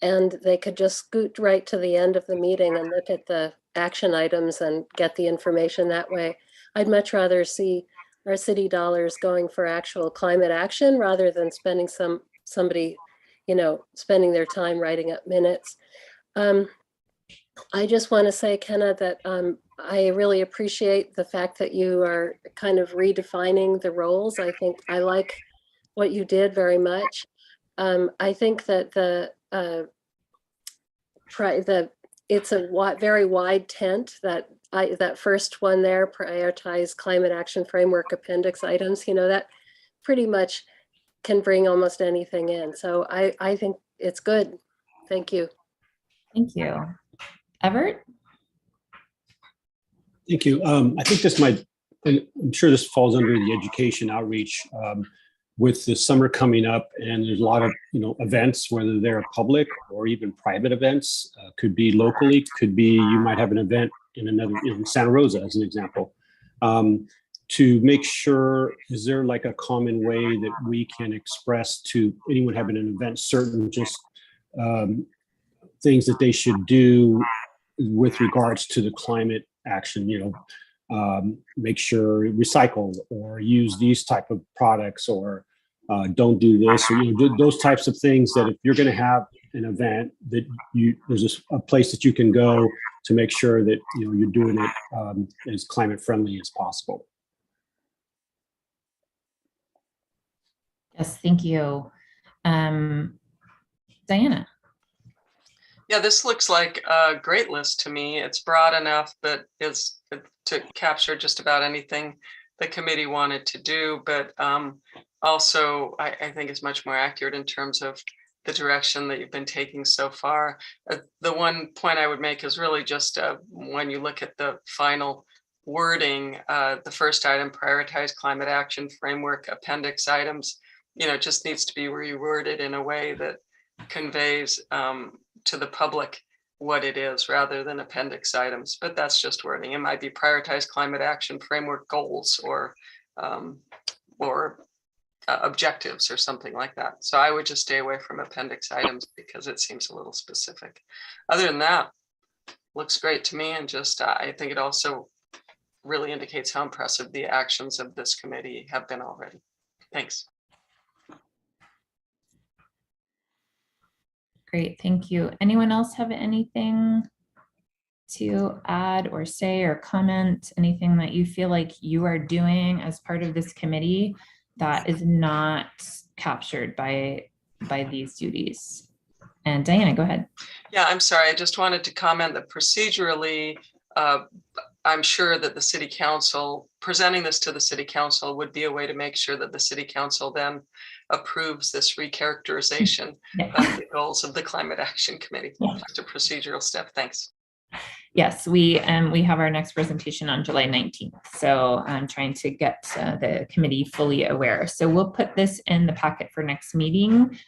And they could just scoot right to the end of the meeting and look at the action items and get the information that way. I'd much rather see our city dollars going for actual climate action rather than spending somebody, spending their time writing up minutes. I just want to say, Kenna, that I really appreciate the fact that you are kind of redefining the roles. I think I like what you did very much. I think that it's a very wide tent that first one there, prioritize climate action framework appendix items, that pretty much can bring almost anything in. So I think it's good. Thank you. Thank you. Everett? Thank you. I think I'm sure this falls under the education outreach with the summer coming up, and there's a lot of events, whether they're public or even private events, could be locally, could be you might have an event in Santa Rosa as an example. To make sure, is there like a common way that we can express to anyone having an event certain just things that they should do with regards to the climate action, make sure recycle or use these type of products or don't do this, or do those types of things, that if you're going to have an event that there's a place that you can go to make sure that you're doing it as climate friendly as possible. Yes, thank you. Diana. Yeah, this looks like a great list to me. It's broad enough that it's to capture just about anything the committee wanted to do. But also, I think is much more accurate in terms of the direction that you've been taking so far. The one point I would make is really just when you look at the final wording, the first item, prioritize climate action framework appendix items, just needs to be reworded in a way that conveys to the public what it is rather than appendix items. But that's just wording. It might be prioritize climate action framework goals or objectives or something like that. So I would just stay away from appendix items because it seems a little specific. Other than that, looks great to me. And just, I think it also really indicates how impressive the actions of this committee have been already. Thanks. Great, thank you. Anyone else have anything to add or say or comment? Anything that you feel like you are doing as part of this committee that is not captured by these duties? And Diana, go ahead. Yeah, I'm sorry. I just wanted to comment that procedurally, I'm sure that the city council, presenting this to the city council would be a way to make sure that the city council then approves this recharacterization of the goals of the Climate Action Committee. Just a procedural step. Thanks. Yes, we have our next presentation on July 19th. So I'm trying to get the committee fully aware. So we'll put this in the packet for next meeting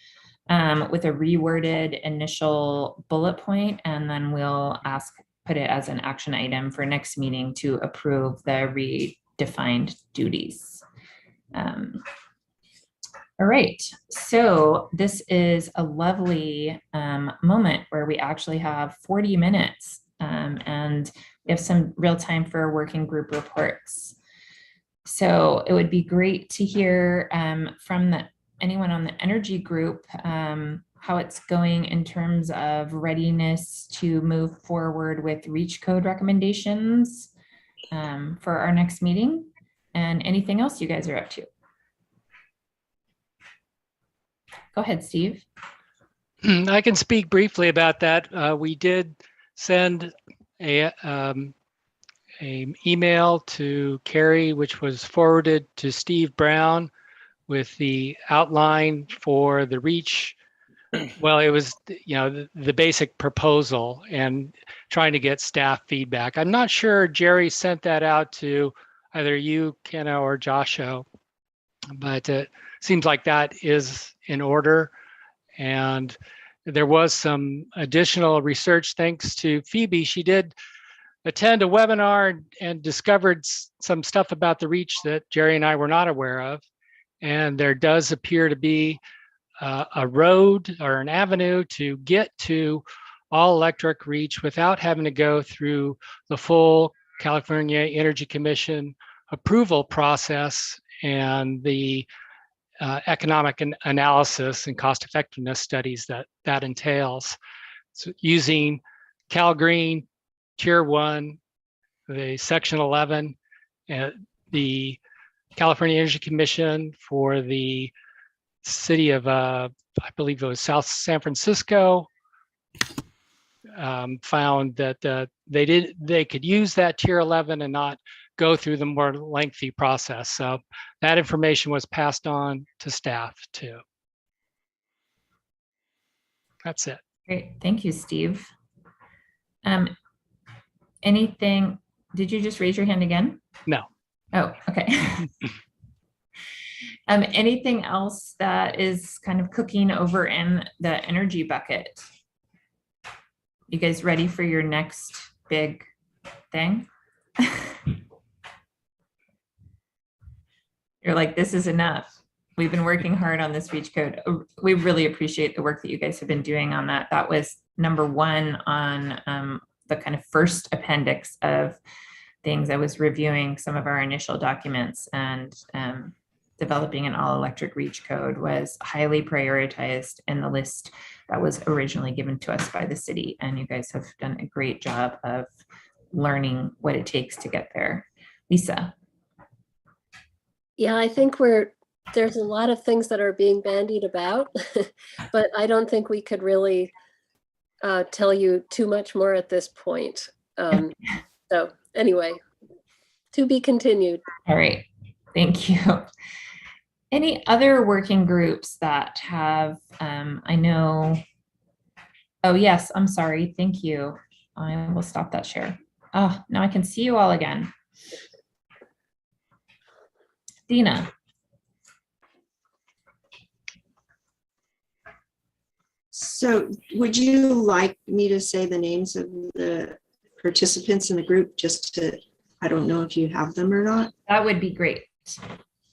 with a reworded initial bullet point, and then we'll put it as an action item for next meeting to approve the redefined duties. All right, so this is a lovely moment where we actually have 40 minutes and we have some real time for working group reports. So it would be great to hear from anyone on the energy group how it's going in terms of readiness to move forward with REACH code recommendations for our next meeting, and anything else you guys are up to. Go ahead, Steve. I can speak briefly about that. We did send a email to Carrie, which was forwarded to Steve Brown with the outline for the REACH. Well, it was, the basic proposal and trying to get staff feedback. I'm not sure Jerry sent that out to either you, Kenna, or Joshua, but it seems like that is in order. And there was some additional research thanks to Phoebe. She did attend a webinar and discovered some stuff about the REACH that Jerry and I were not aware of. And there does appear to be a road or an avenue to get to all electric REACH without having to go through the full California Energy Commission approval process and the economic analysis and cost effectiveness studies that entails. So using CalGreen Tier 1, the Section 11, the California Energy Commission for the city of, I believe it was South San Francisco, found that they could use that Tier 11 and not go through the more lengthy process. So that information was passed on to staff too. That's it. Great, thank you, Steve. Anything, did you just raise your hand again? No. Oh, okay. Anything else that is kind of cooking over in the energy bucket? You guys ready for your next big thing? You're like, this is enough. We've been working hard on this REACH code. We really appreciate the work that you guys have been doing on that. That was number one on the kind of first appendix of things. I was reviewing some of our initial documents, and developing an all-electric REACH code was highly prioritized in the list that was originally given to us by the city. And you guys have done a great job of learning what it takes to get there. Lisa. Yeah, I think there's a lot of things that are being bandied about, but I don't think we could really tell you too much more at this point. So anyway, to be continued. All right, thank you. Any other working groups that have, I know, oh yes, I'm sorry, thank you. I will stop that share. Oh, now I can see you all again. Dina. So would you like me to say the names of the participants in the group just to, I don't know if you have them or not. That would be great.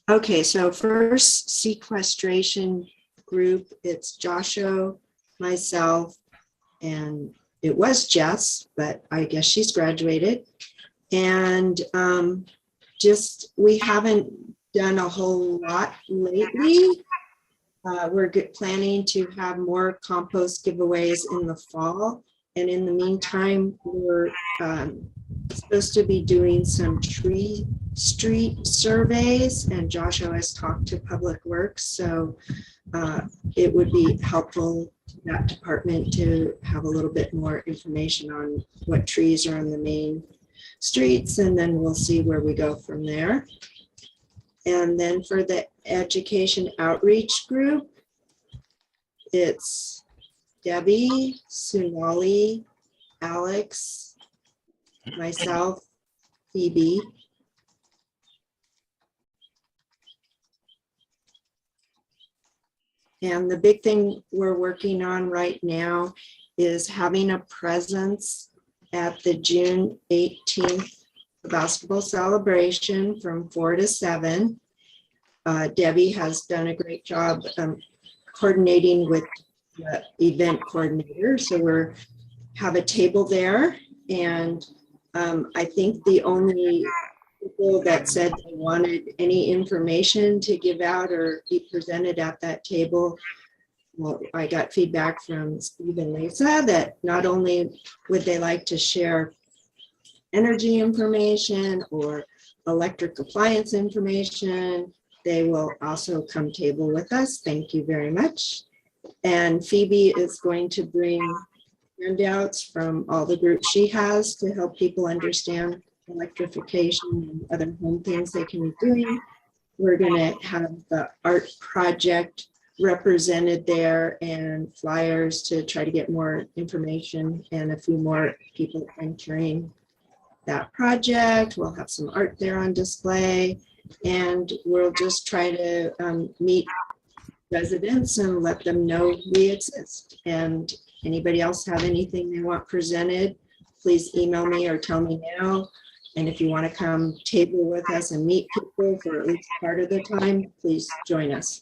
Okay, so first sequestration group, it's Joshua, myself, and it was Jess, but I guess she's graduated. And just, we haven't done a whole lot lately. We're planning to have more compost giveaways in the fall. And in the meantime, we're supposed to be doing some tree street surveys, and Joshua has talked to Public Works. So it would be helpful to that department to have a little bit more information on what trees are on the main streets, and then we'll see where we go from there. And then for the education outreach group, it's Debbie, Sunali, Alex, myself, Phoebe. And the big thing we're working on right now is having a presence at the June 18th basketball celebration from 4 to 7. Debbie has done a great job coordinating with the event coordinator. So we're have a table there. And I think the only people that said they wanted any information to give out or be presented at that table, well, I got feedback from Steve and Lisa that not only would they like to share energy information or electric appliance information, they will also come table with us. Thank you very much. And Phoebe is going to bring handouts from all the groups she has to help people understand electrification and other home things they can be doing. We're going to have the art project represented there and flyers to try to get more information and a few more people entering that project. We'll have some art there on display, and we'll just try to meet residents and let them know we exist. And anybody else have anything they want presented, please email me or tell me now. And if you want to come table with us and meet people for at least part of the time, please join us.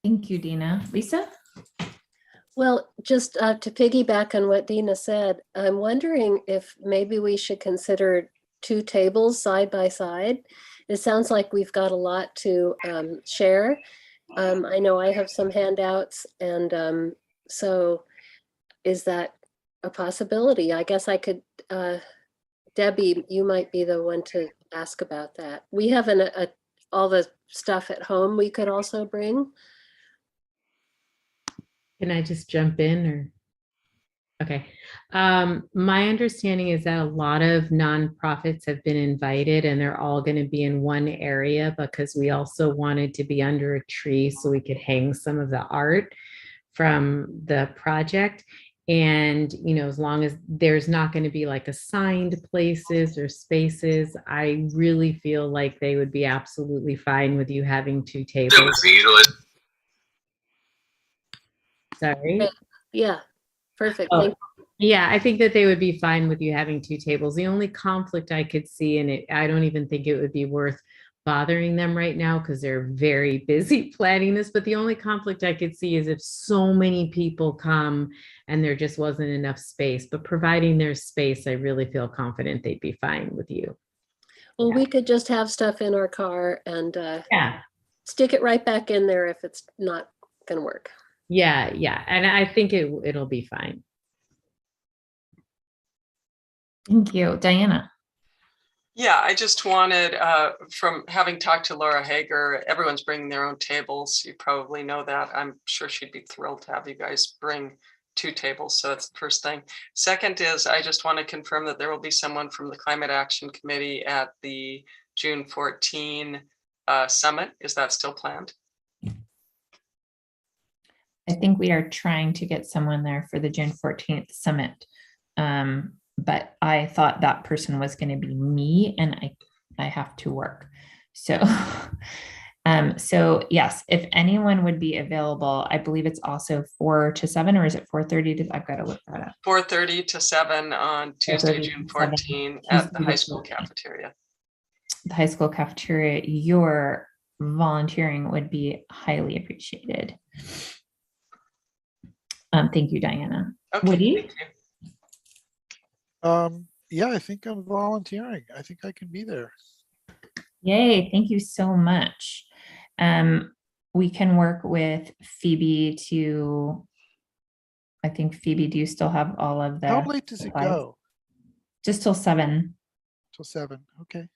Thank you, Dina. Lisa? Well, just to piggyback on what Dina said, I'm wondering if maybe we should consider 2 tables side by side. It sounds like we've got a lot to share. I know I have some handouts, and so is that a possibility? I guess I could, Debbie, you might be the one to ask about that. We have all the stuff at home we could also bring. Can I just jump in or? Okay. My understanding is that a lot of nonprofits have been invited and they're all going to be in one area because we also wanted to be under a tree so we could hang some of the art from the project. And, you know, as long as there's not going to be like assigned places or spaces, I really feel like they would be absolutely fine with you having 2 tables. Sorry. Yeah, perfect. Oh, Thank yeah, I think that they would be fine with you having 2 tables. The only conflict I could see, and I don't even think it would be worth bothering them right now because they're very busy planning this, but the only conflict I could see is if so many people come and there just wasn't enough space. But providing there's space, I really feel confident they'd be fine with you. Well, we could just have stuff in our car and Yeah. stick it right back in there if it's not going to work. Yeah, yeah. And I think it'll be fine. Thank you. Diana? Yeah, I just wanted, from having talked to Laura Hager, everyone's bringing their own tables. You probably know that. I'm sure she'd be thrilled to have you guys bring two tables. So that's the first thing. Second is I just want to confirm that there will be someone from the Climate Action Committee at the June 14 summit. Is that still planned? I think we are trying to get someone there for the June 14th summit. But I thought that person was going to be me, and I have to work. So, so yes, if anyone would be available, I believe it's also 4 to 7, or is it 4:30 to, I've got to look that up. 4:30 to 7 on Tuesday, June 14 at the high school cafeteria. The high school cafeteria, your volunteering would be highly appreciated. Thank you, Diana. Okay, Woody? thank you. Yeah, I think I'm volunteering. I think I can be there. Yay, thank you so much. We can work with Phoebe to, I think Phoebe, do you still have all of the? How late does it supplies? go? Just till 7. Till 7. Okay.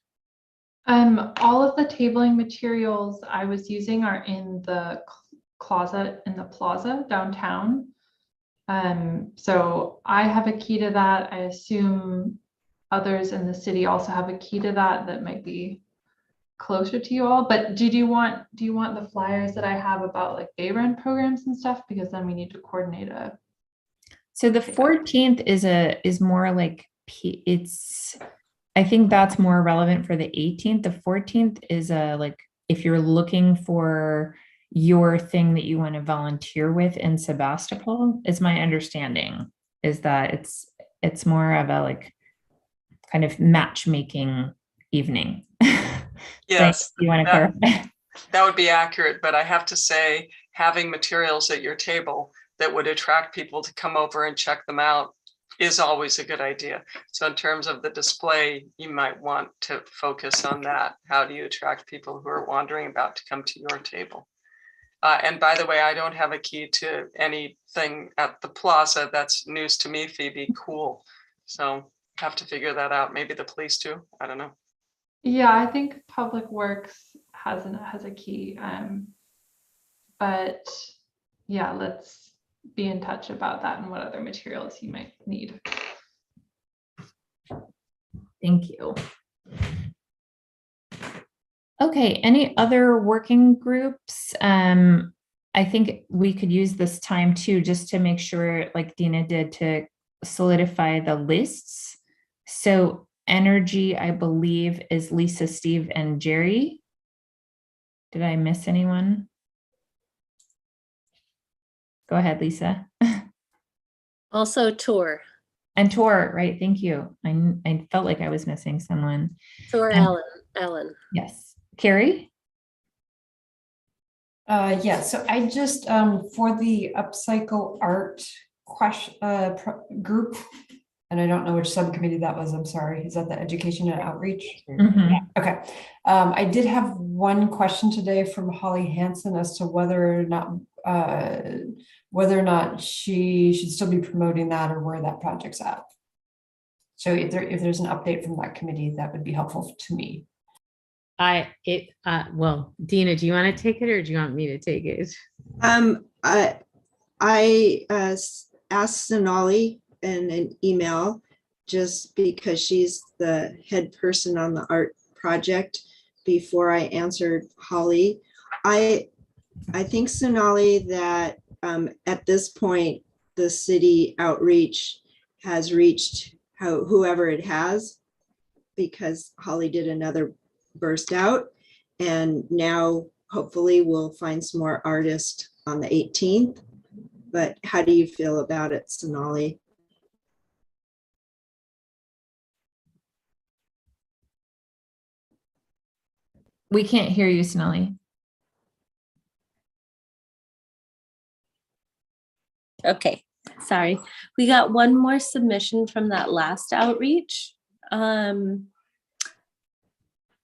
All of the tabling materials I was using are in the closet in the plaza downtown. So I have a key to that. I assume others in the city also have a key to that might be closer to you all. But do you want the flyers that I have about like day run programs and stuff? Because then we need to coordinate a. So the 14th is more like I think that's more relevant for the 18th. The 14th is like if you're looking for your thing that you want to volunteer with in Sebastopol, is my understanding, is that it's more of a like kind of matchmaking evening. Yes, you want to clarify? That would be accurate, but I have to say, having materials at your table that would attract people to come over and check them out is always a good idea. So in terms of the display, you might want to focus on that. How do you attract people who are wandering about to come to your table? And by the way, I don't have a key to anything at the plaza. That's news to me, Phoebe. Cool. So have to figure that out. Maybe the police too. I don't know. Yeah, I think Public Works has a key. But yeah, let's be in touch about that and what other materials you might need. Thank you. Okay, any other working groups? I think we could use this time too, just to make sure, like Dina did, to solidify the lists. So energy, I believe, is Lisa, Steve, and Jerry. Did I miss anyone? Go ahead, Lisa. Also Tor. And Tor, right, thank you. I felt like I was missing someone. Tor Allen. Yes. Carrie? Yeah, so I just, for the upcycle art group, and I don't know which subcommittee that was, I'm sorry, is that the education and outreach? Mhm. Yeah, okay. I did have one question today from Holly Hansen as to whether or not she should still be promoting that or where that project's at. So if there's an update from that committee, that would be helpful to me. Well, Dina, do you want to take it or do you want me to take it? I asked Sonali in an email just because she's the head person on the art project before I answered Holly. I think, Sonali, that at this point, the city outreach has reached whoever it has, because Holly did another burst out, and now hopefully we'll find some more artists on the 18th. But how do you feel about it, Sonali? We can't hear you, Sonali. Okay, sorry. We got one more submission from that last outreach.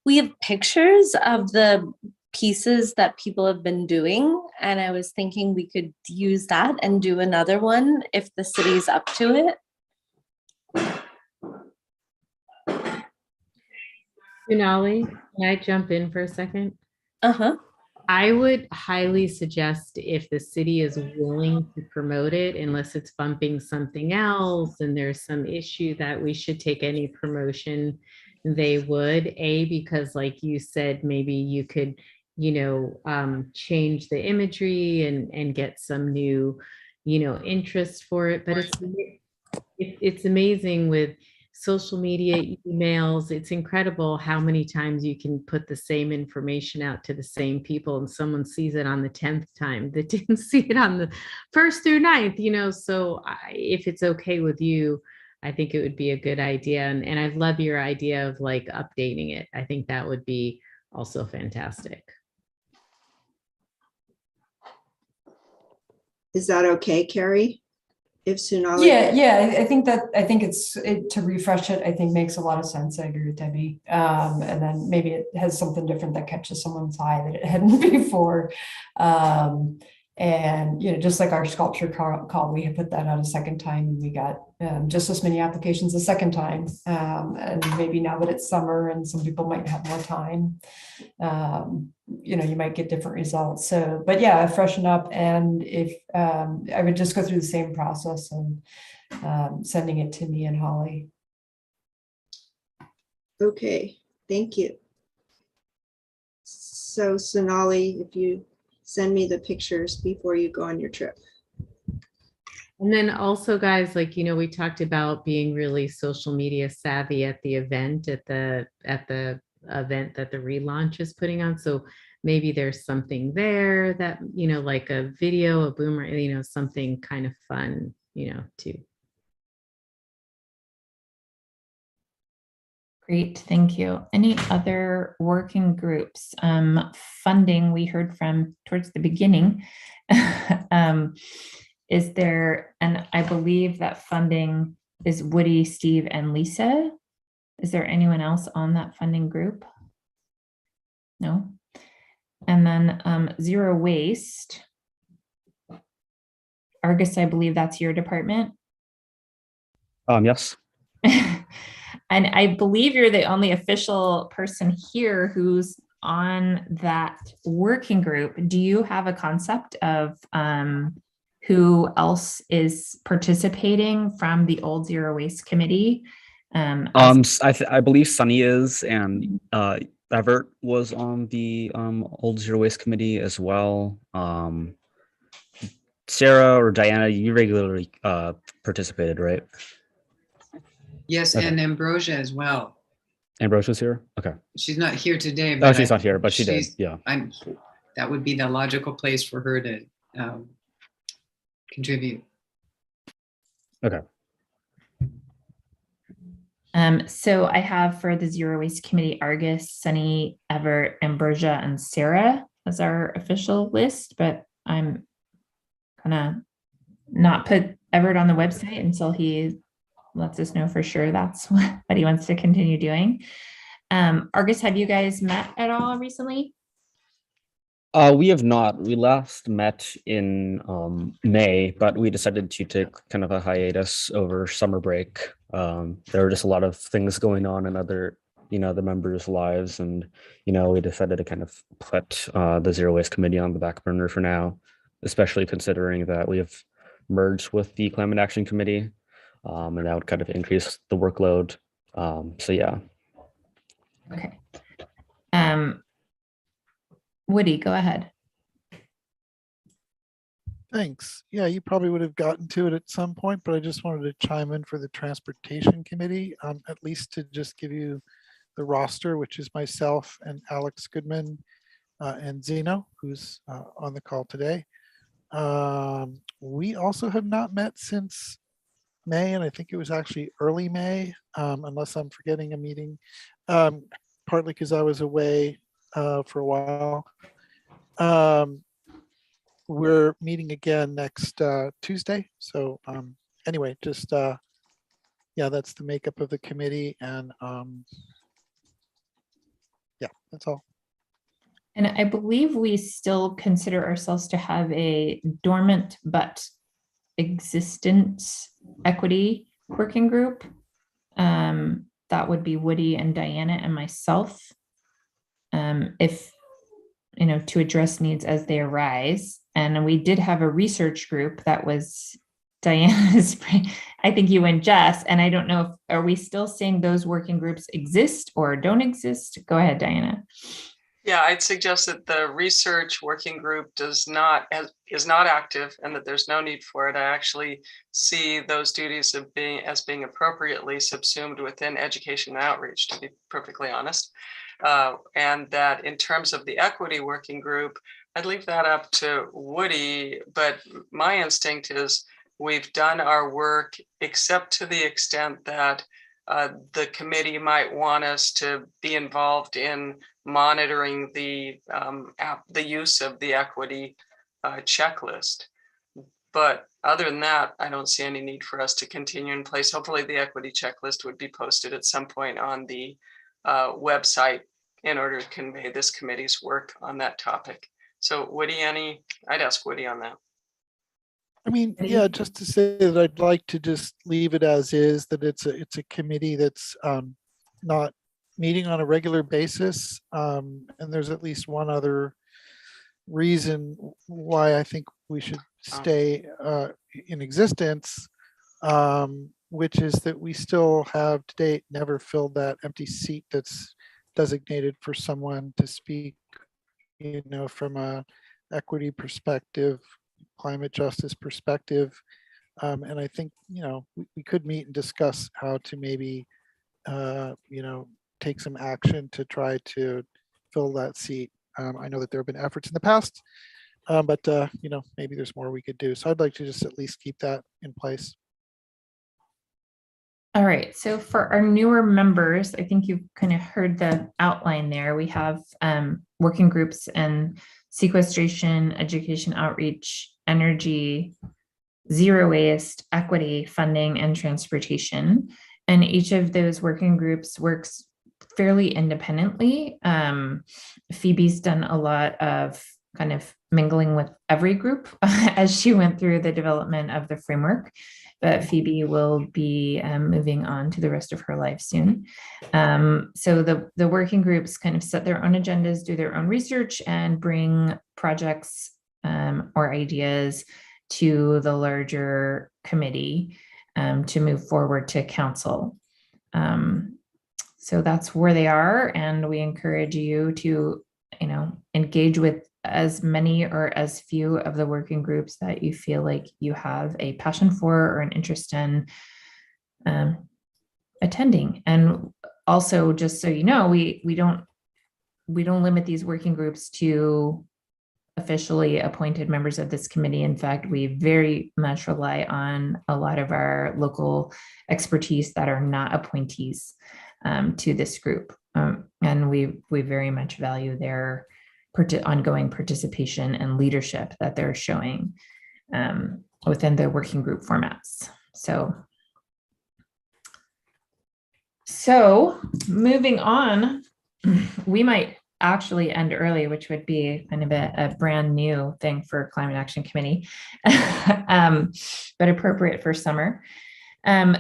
We have pictures of the pieces that people have been doing, and I was thinking we could use that and do another one if the city's up to it. Sonali, can I jump in for a second? Uh-huh. I would highly suggest if the city is willing to promote it, unless it's bumping something else and there's some issue that we should take any promotion, they would. Because like you said, maybe you could, change the imagery and get some new, interest for it. But it's amazing with social media, emails. It's incredible how many times you can put the same information out to the same people and someone sees it on the 10th time that didn't see it on the 1st through 9th, so if it's okay with you, I think it would be a good idea. And I love your idea of like updating it. I think that would be also fantastic. Is that okay, Carrie? If Sonali? Yeah, I think to refresh it, I think makes a lot of sense. I agree with Debbie. And then maybe it has something different that catches someone's eye that it hadn't before. And just like our sculpture call, we had put that out a second time and we got just as many applications a second time. And maybe now that it's summer and some people might have more time, you might get different results. So, but yeah, freshen up. And if I would just go through the same process and sending it to me and Holly. Okay, thank you. So Sonali, if you send me the pictures before you go on your trip. And then also, guys, like, we talked about being really social media savvy at the event, at the event that the relaunch is putting on. So maybe there's something there that, like a video, a boomer, something kind of fun, too. Great, thank you. Any other working groups? Funding, we heard from towards the beginning. Is there, and I believe that funding is Woody, Steve, and Lisa. Is there anyone else on that funding group? No. And then zero waste. Argus, I believe that's your department. Yes. And I believe you're the only official person here who's on that working group. Do you have a concept of who else is participating from the old Zero Waste Committee? I believe Sunny is, and Everett was on the old Zero Waste Committee as well. Sarah or Diana, you regularly participated, right? Yes, Okay. and Ambrosia as well. Ambrosia's here? Okay. She's not here today. Oh, she's not here, but she did, she's- yeah. That would be the logical place for her to contribute. Okay. So I have for the Zero Waste Committee, Argus, Sunny, Everett, Ambrosia, and Sarah as our official list, but I'm gonna not put Everett on the website until he lets us know for sure that's what he wants to continue doing. Argus, have you guys met at all recently? We have not. We last met in May, but we decided to take kind of a hiatus over summer break. There were just a lot of things going on in other, the members' lives, and we decided to kind of put the Zero Waste Committee on the back burner for now, especially considering that we have merged with the Climate Action Committee, and that would kind of increase the workload. So yeah. Okay. Woody, go ahead. Thanks. Yeah, you probably would have gotten to it at some point, but I just wanted to chime in for the Transportation Committee, at least to just give you the roster, which is myself and Alex Goodman and Zeno, who's on the call today. We also have not met since May, and I think it was actually early May, unless I'm forgetting a meeting, partly because I was away for a while. We're meeting again next Tuesday. So anyway, just yeah, that's the makeup of the committee, and yeah, that's all. And I believe we still consider ourselves to have a dormant but existent equity working group. That would be Woody and Diana and myself. If to address needs as they arise. And we did have a research group that was Diana's, I think you and Jess, and I don't know if, are we still seeing those working groups exist or don't exist? Go ahead, Diana. Yeah, I'd suggest that the research working group is not active and that there's no need for it. I actually see those duties as being appropriately subsumed within education and outreach, to be perfectly honest. And that in terms of the equity working group, I'd leave that up to Woody, but my instinct is we've done our work, except to the extent that the committee might want us to be involved in monitoring the use of the equity checklist. But other than that, I don't see any need for us to continue in place. Hopefully the equity checklist would be posted at some point on the website in order to convey this committee's work on that topic. So Woody, I'd ask Woody on that. I mean, yeah, just to say that I'd like to just leave it as is, that it's a committee that's not meeting on a regular basis. And there's at least one other reason why I think we should stay in existence, which is that we still have to date never filled that empty seat that's designated for someone to speak, from a equity perspective, climate justice perspective. And I think, we could meet and discuss how to maybe, take some action to try to fill that seat. I know that there have been efforts in the past, but maybe there's more we could do. So I'd like to just at least keep that in place. All right, so for our newer members, I think you've kind of heard the outline there. We have working groups and sequestration, education, outreach, energy, zero waste, equity, funding, and transportation. And each of those working groups works fairly independently. Phoebe's done a lot of kind of mingling with every group as she went through the development of the framework, but Phoebe will be moving on to the rest of her life soon. So the working groups kind of set their own agendas, do their own research, and bring projects or ideas to the larger committee to move forward to council. So that's where they are, and we encourage you to, engage with as many or as few of the working groups that you feel like you have a passion for or an interest in attending. And also, just so you know, we don't limit these working groups to officially appointed members of this committee. In fact, we very much rely on a lot of our local expertise that are not appointees to this group. And we very much value their ongoing participation and leadership that they're showing within the working group formats. So moving on, we might actually end early, which would be kind of a brand new thing for Climate Action Committee, but appropriate for summer.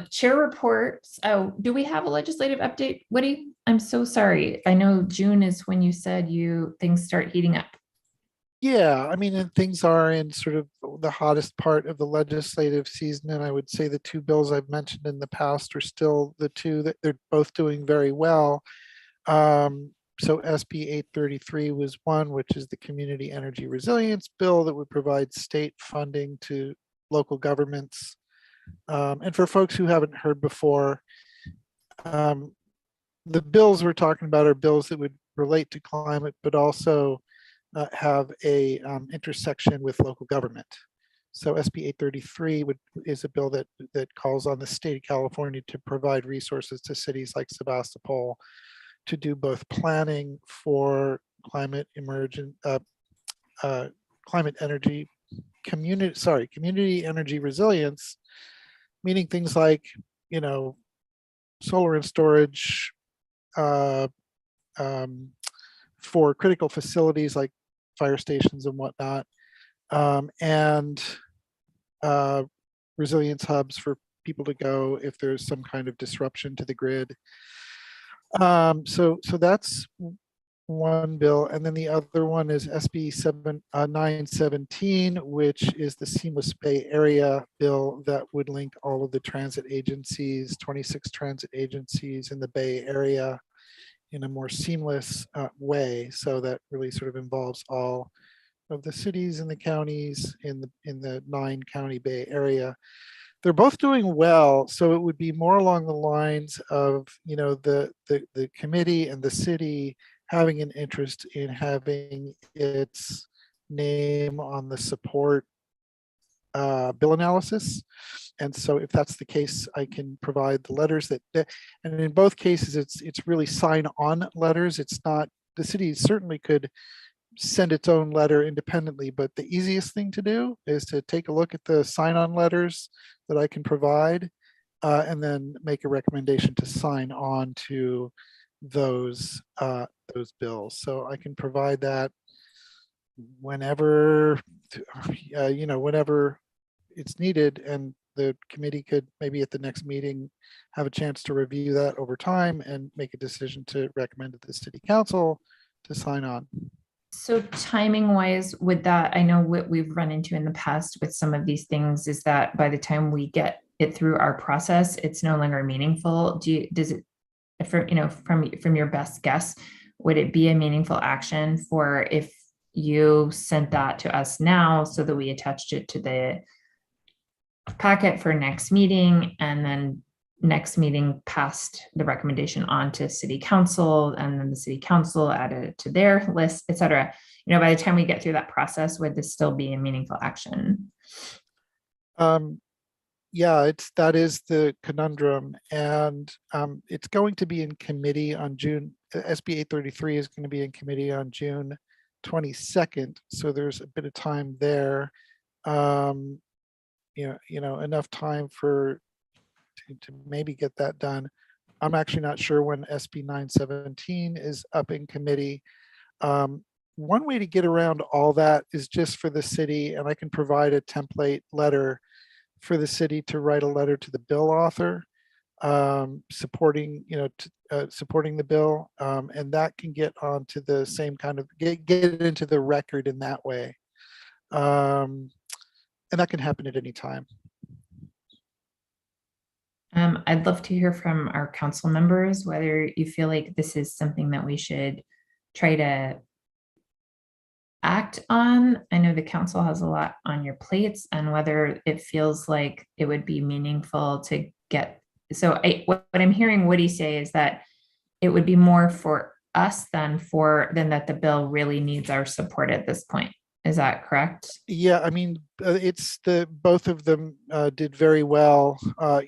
Chair reports. Oh, do we have a legislative update, Woody? I'm so sorry. I know June is when you said things start heating up. Yeah, I mean, and things are in sort of the hottest part of the legislative season. And I would say the two bills I've mentioned in the past are still the two that they're both doing very well. So SB 833 was one, which is the Community Energy Resilience Bill that would provide state funding to local governments. And for folks who haven't heard before, the bills we're talking about are bills that would relate to climate, but also have a intersection with local government. So SB 833 is a bill that calls on the state of California to provide resources to cities like Sebastopol to do both planning for climate energy, community energy resilience, meaning things like, solar and storage for critical facilities like fire stations and whatnot, and resilience hubs for people to go if there's some kind of disruption to the grid. So that's one bill, and then the other one is SB 917, which is the Seamless Bay Area bill that would link all of the transit agencies, 26 transit agencies in the Bay Area in a more seamless way. So that really sort of involves all of the cities and the counties in the 9-county Bay Area. They're both doing well, so it would be more along the lines of, you know, the committee and the city having an interest in having its name on the support bill analysis. And so if that's the case, I can provide the letters that and in both cases, it's really sign on letters. It's not, the city certainly could send its own letter independently, but the easiest thing to do is to take a look at the sign-on letters that I can provide, and then make a recommendation to sign on to those bills. So I can provide that whenever, you know, whenever it's needed, and the committee could maybe at the next meeting have a chance to review that over time and make a decision to recommend to the city council to sign on. So timing wise, would that, I know what we've run into in the past with some of these things is that by the time we get it through our process, it's no longer meaningful. Does it, you know, from your best guess, would it be a meaningful action for if you sent that to us now so that we attached it to the packet for next meeting, and then next meeting passed the recommendation on to city council, and then the city council added it to their list, et cetera? You know, by the time we get through that process, would this still be a meaningful action? Yeah, that is the conundrum, and it's going to be in committee on June. SB 833 is going to be in committee on June 22nd, so there's a bit of time there. You know, enough time to maybe get that done. I'm actually not sure when SB 917 is up in committee. One way to get around all that is just for the city, and I can provide a template letter for the city to write a letter to the bill author, supporting, you know, supporting the bill, and that can get onto the same kind of, get it into the record in that way. And that can happen at any time. I'd love to hear from our council members whether you feel like this is something that we should try to act on. I know the council has a lot on your plates, and whether it feels like it would be meaningful to get. So what I'm hearing Woody say is that it would be more for us than that the bill really needs our support at this point. Is that correct? Yeah, I mean, both of them did very well.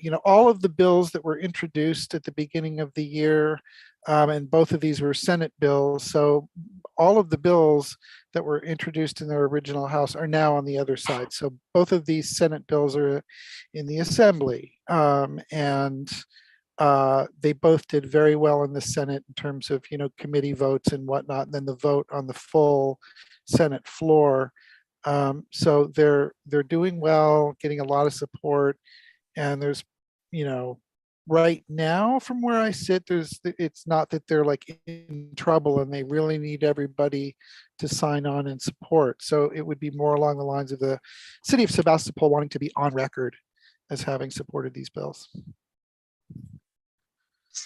You know, all of the bills that were introduced at the beginning of the year, and both of these were Senate bills. So all of the bills that were introduced in their original House are now on the other side. So both of these Senate bills are in the Assembly, and they both did very well in the Senate in terms of, you know, committee votes and whatnot, and then the vote on the full Senate floor. So they're doing well, getting a lot of support, and there's, you know, right now from where I sit, it's not that they're like in trouble and they really need everybody to sign on and support. So it would be more along the lines of the city of Sebastopol wanting to be on record as having supported these bills.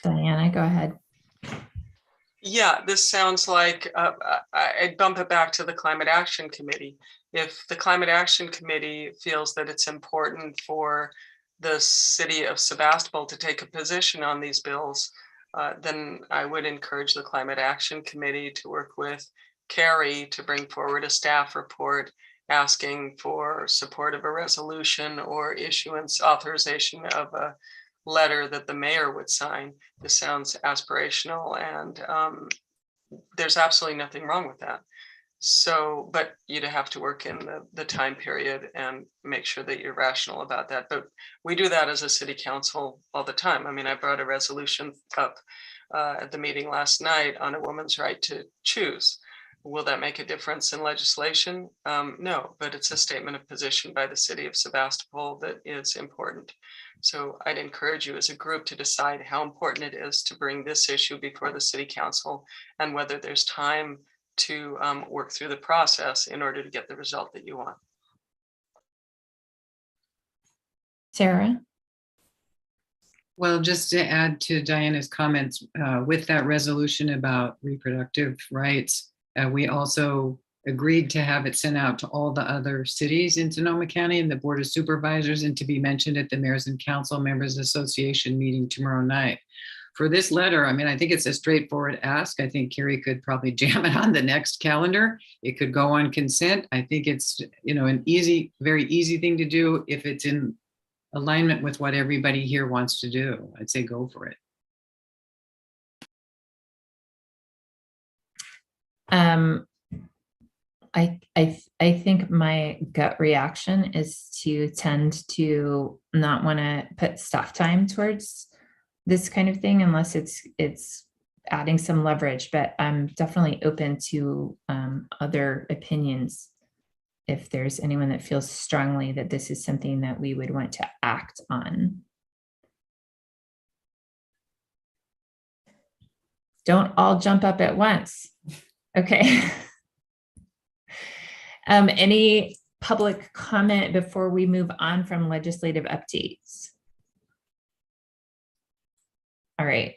Diana, go ahead. Yeah, this sounds like I'd bump it back to the Climate Action Committee. If the Climate Action Committee feels that it's important for the city of Sebastopol to take a position on these bills, then I would encourage the Climate Action Committee to work with Carrie to bring forward a staff report asking for support of a resolution or issuance authorization of a letter that the mayor would sign. This sounds aspirational, and there's absolutely nothing wrong with that. So, but you'd have to work in the time period and make sure that you're rational about that. But we do that as a city council all the time. I mean, I brought a resolution up at the meeting last night on a woman's right to choose. Will that make a difference in legislation? No, but it's a statement of position by the city of Sebastopol that is important. So I'd encourage you as a group to decide how important it is to bring this issue before the city council and whether there's time to work through the process in order to get the result that you want. Sarah? Well, just to add to Diana's comments, with that resolution about reproductive rights, we also agreed to have it sent out to all the other cities in Sonoma County and the Board of Supervisors, and to be mentioned at the Mayors and Council Members Association meeting tomorrow night. For this letter, I mean, I think it's a straightforward ask. I think Carrie could probably jam it on the next calendar. It could go on consent. I think it's, you know, an easy, very easy thing to do if it's in alignment with what everybody here wants to do. I'd say go for it. I think my gut reaction is to tend to not want to put staff time towards this kind of thing unless it's adding some leverage, but I'm definitely open to other opinions if there's anyone that feels strongly that this is something that we would want to act on. Don't all jump up at once. Okay. Any public comment before we move on from legislative updates? All right.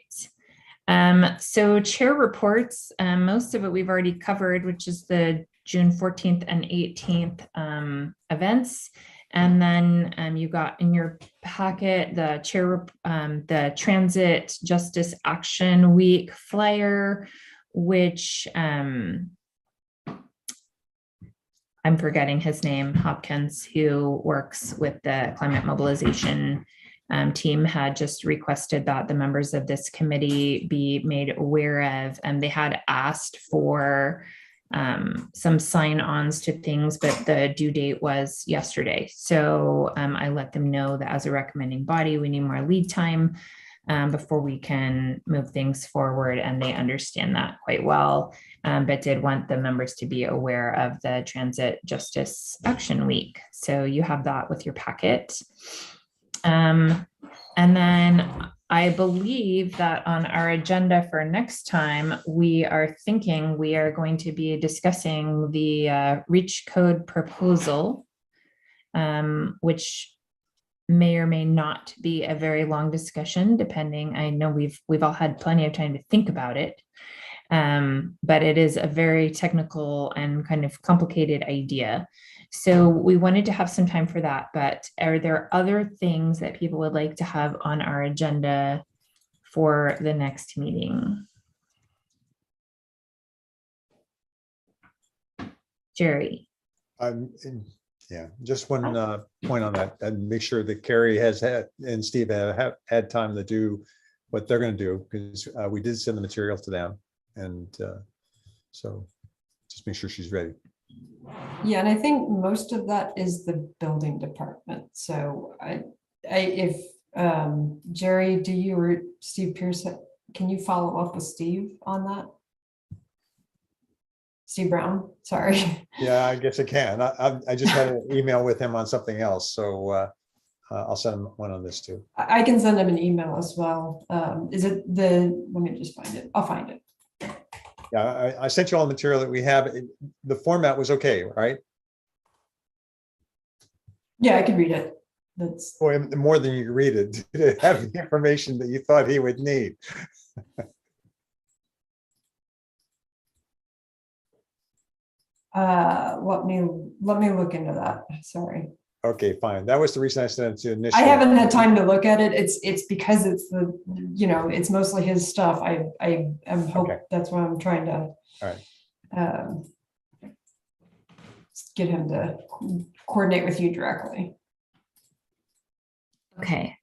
So chair reports, most of it we've already covered, which is the June 14th and 18th events. And then you got in your packet the the Transit Justice Action Week flyer, which I'm forgetting his name, Hopkins, who works with the climate mobilization team, had just requested that the members of this committee be made aware of, and they had asked for some sign-ons to things, but the due date was yesterday. So I let them know that as a recommending body, we need more lead time before we can move things forward, and they understand that quite well, but did want the members to be aware of the Transit Justice Action Week. So you have that with your packet. And then I believe that on our agenda for next time, we are thinking we are going to be discussing the REACH code proposal, which may or may not be a very long discussion, depending. I know we've all had plenty of time to think about it, but it is a very technical and kind of complicated idea. So we wanted to have some time for that, but are there other things that people would like to have on our agenda for the next meeting? Jerry? Yeah, just one point on that, and make sure that Carrie has had and Steve have had time to do what they're going to do, because we did send the material to them, and so just make sure she's ready. Yeah, and I think most of that is the building department. So if Jerry, do you or Steve Pierce, can you follow up with Steve on that? Steve Brown, sorry. Yeah, I guess I can. I just had an email with him on something else, so I'll send him one on this too. I can send him an email as well. Is it let me just find it. I'll find it. Yeah, I sent you all the material that we have. The format was okay, right? Yeah, I could read it. That's Boy, more than you read it, to have the information that you thought he would need. let me look into that. Sorry. Okay, fine. That was the reason I sent it to initially. I haven't had time to look at it. It's because it's it's mostly his stuff. I am hope Okay. That's why I'm trying to All right. get him to coordinate with you directly. Okay,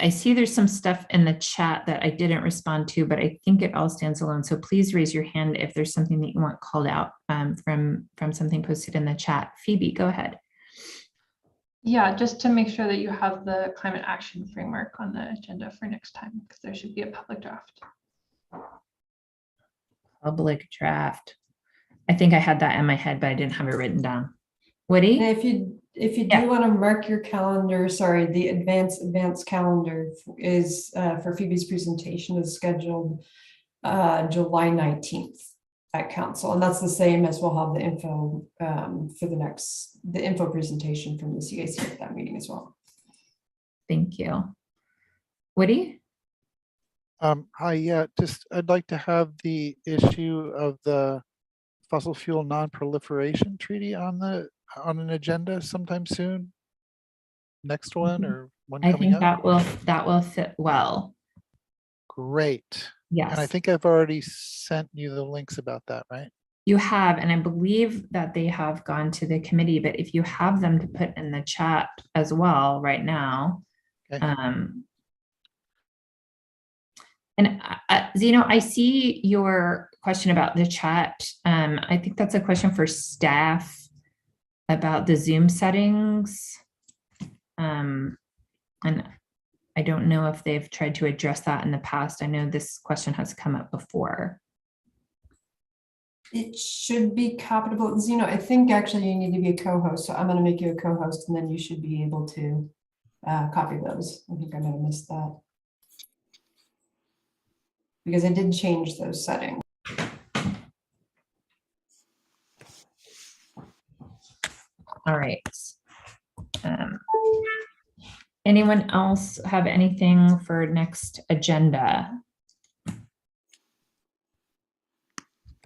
I see there's some stuff in the chat that I didn't respond to, but I think it all stands alone. So please raise your hand if there's something that you want called out from something posted in the chat. Phoebe, go ahead. Yeah, just to make sure that you have the climate action framework on the agenda for next time, because there should be a public draft. Public draft. I think I had that in my head, but I didn't have it written down. Woody? And if you Yeah. do want to mark your calendar, sorry, the advanced calendar is for Phoebe's presentation is scheduled July 19th at council. And that's the same as we'll have the info for the info presentation from the CAC at that meeting as well. Thank you. Woody? Hi, yeah, just, I'd like to have the issue of the fossil fuel non-proliferation treaty on an agenda sometime soon. Next one or one I coming think up? that will fit well. Great. Yes. And I think I've already sent you the links about that, right? You have, and I believe that they have gone to the committee, but if you have them to put in the chat as well right now. Okay. And Zeno, I see your question about the chat. I think that's a question for staff about the Zoom settings. And I don't know if they've tried to address that in the past. I know this question has come up before. It should be copyable. Zeno, I think actually you need to be a co-host. So I'm going to make you a co-host and then you should be able to copy those. I think I might have missed that. Because I did change those settings. All right. Anyone else have anything for next agenda?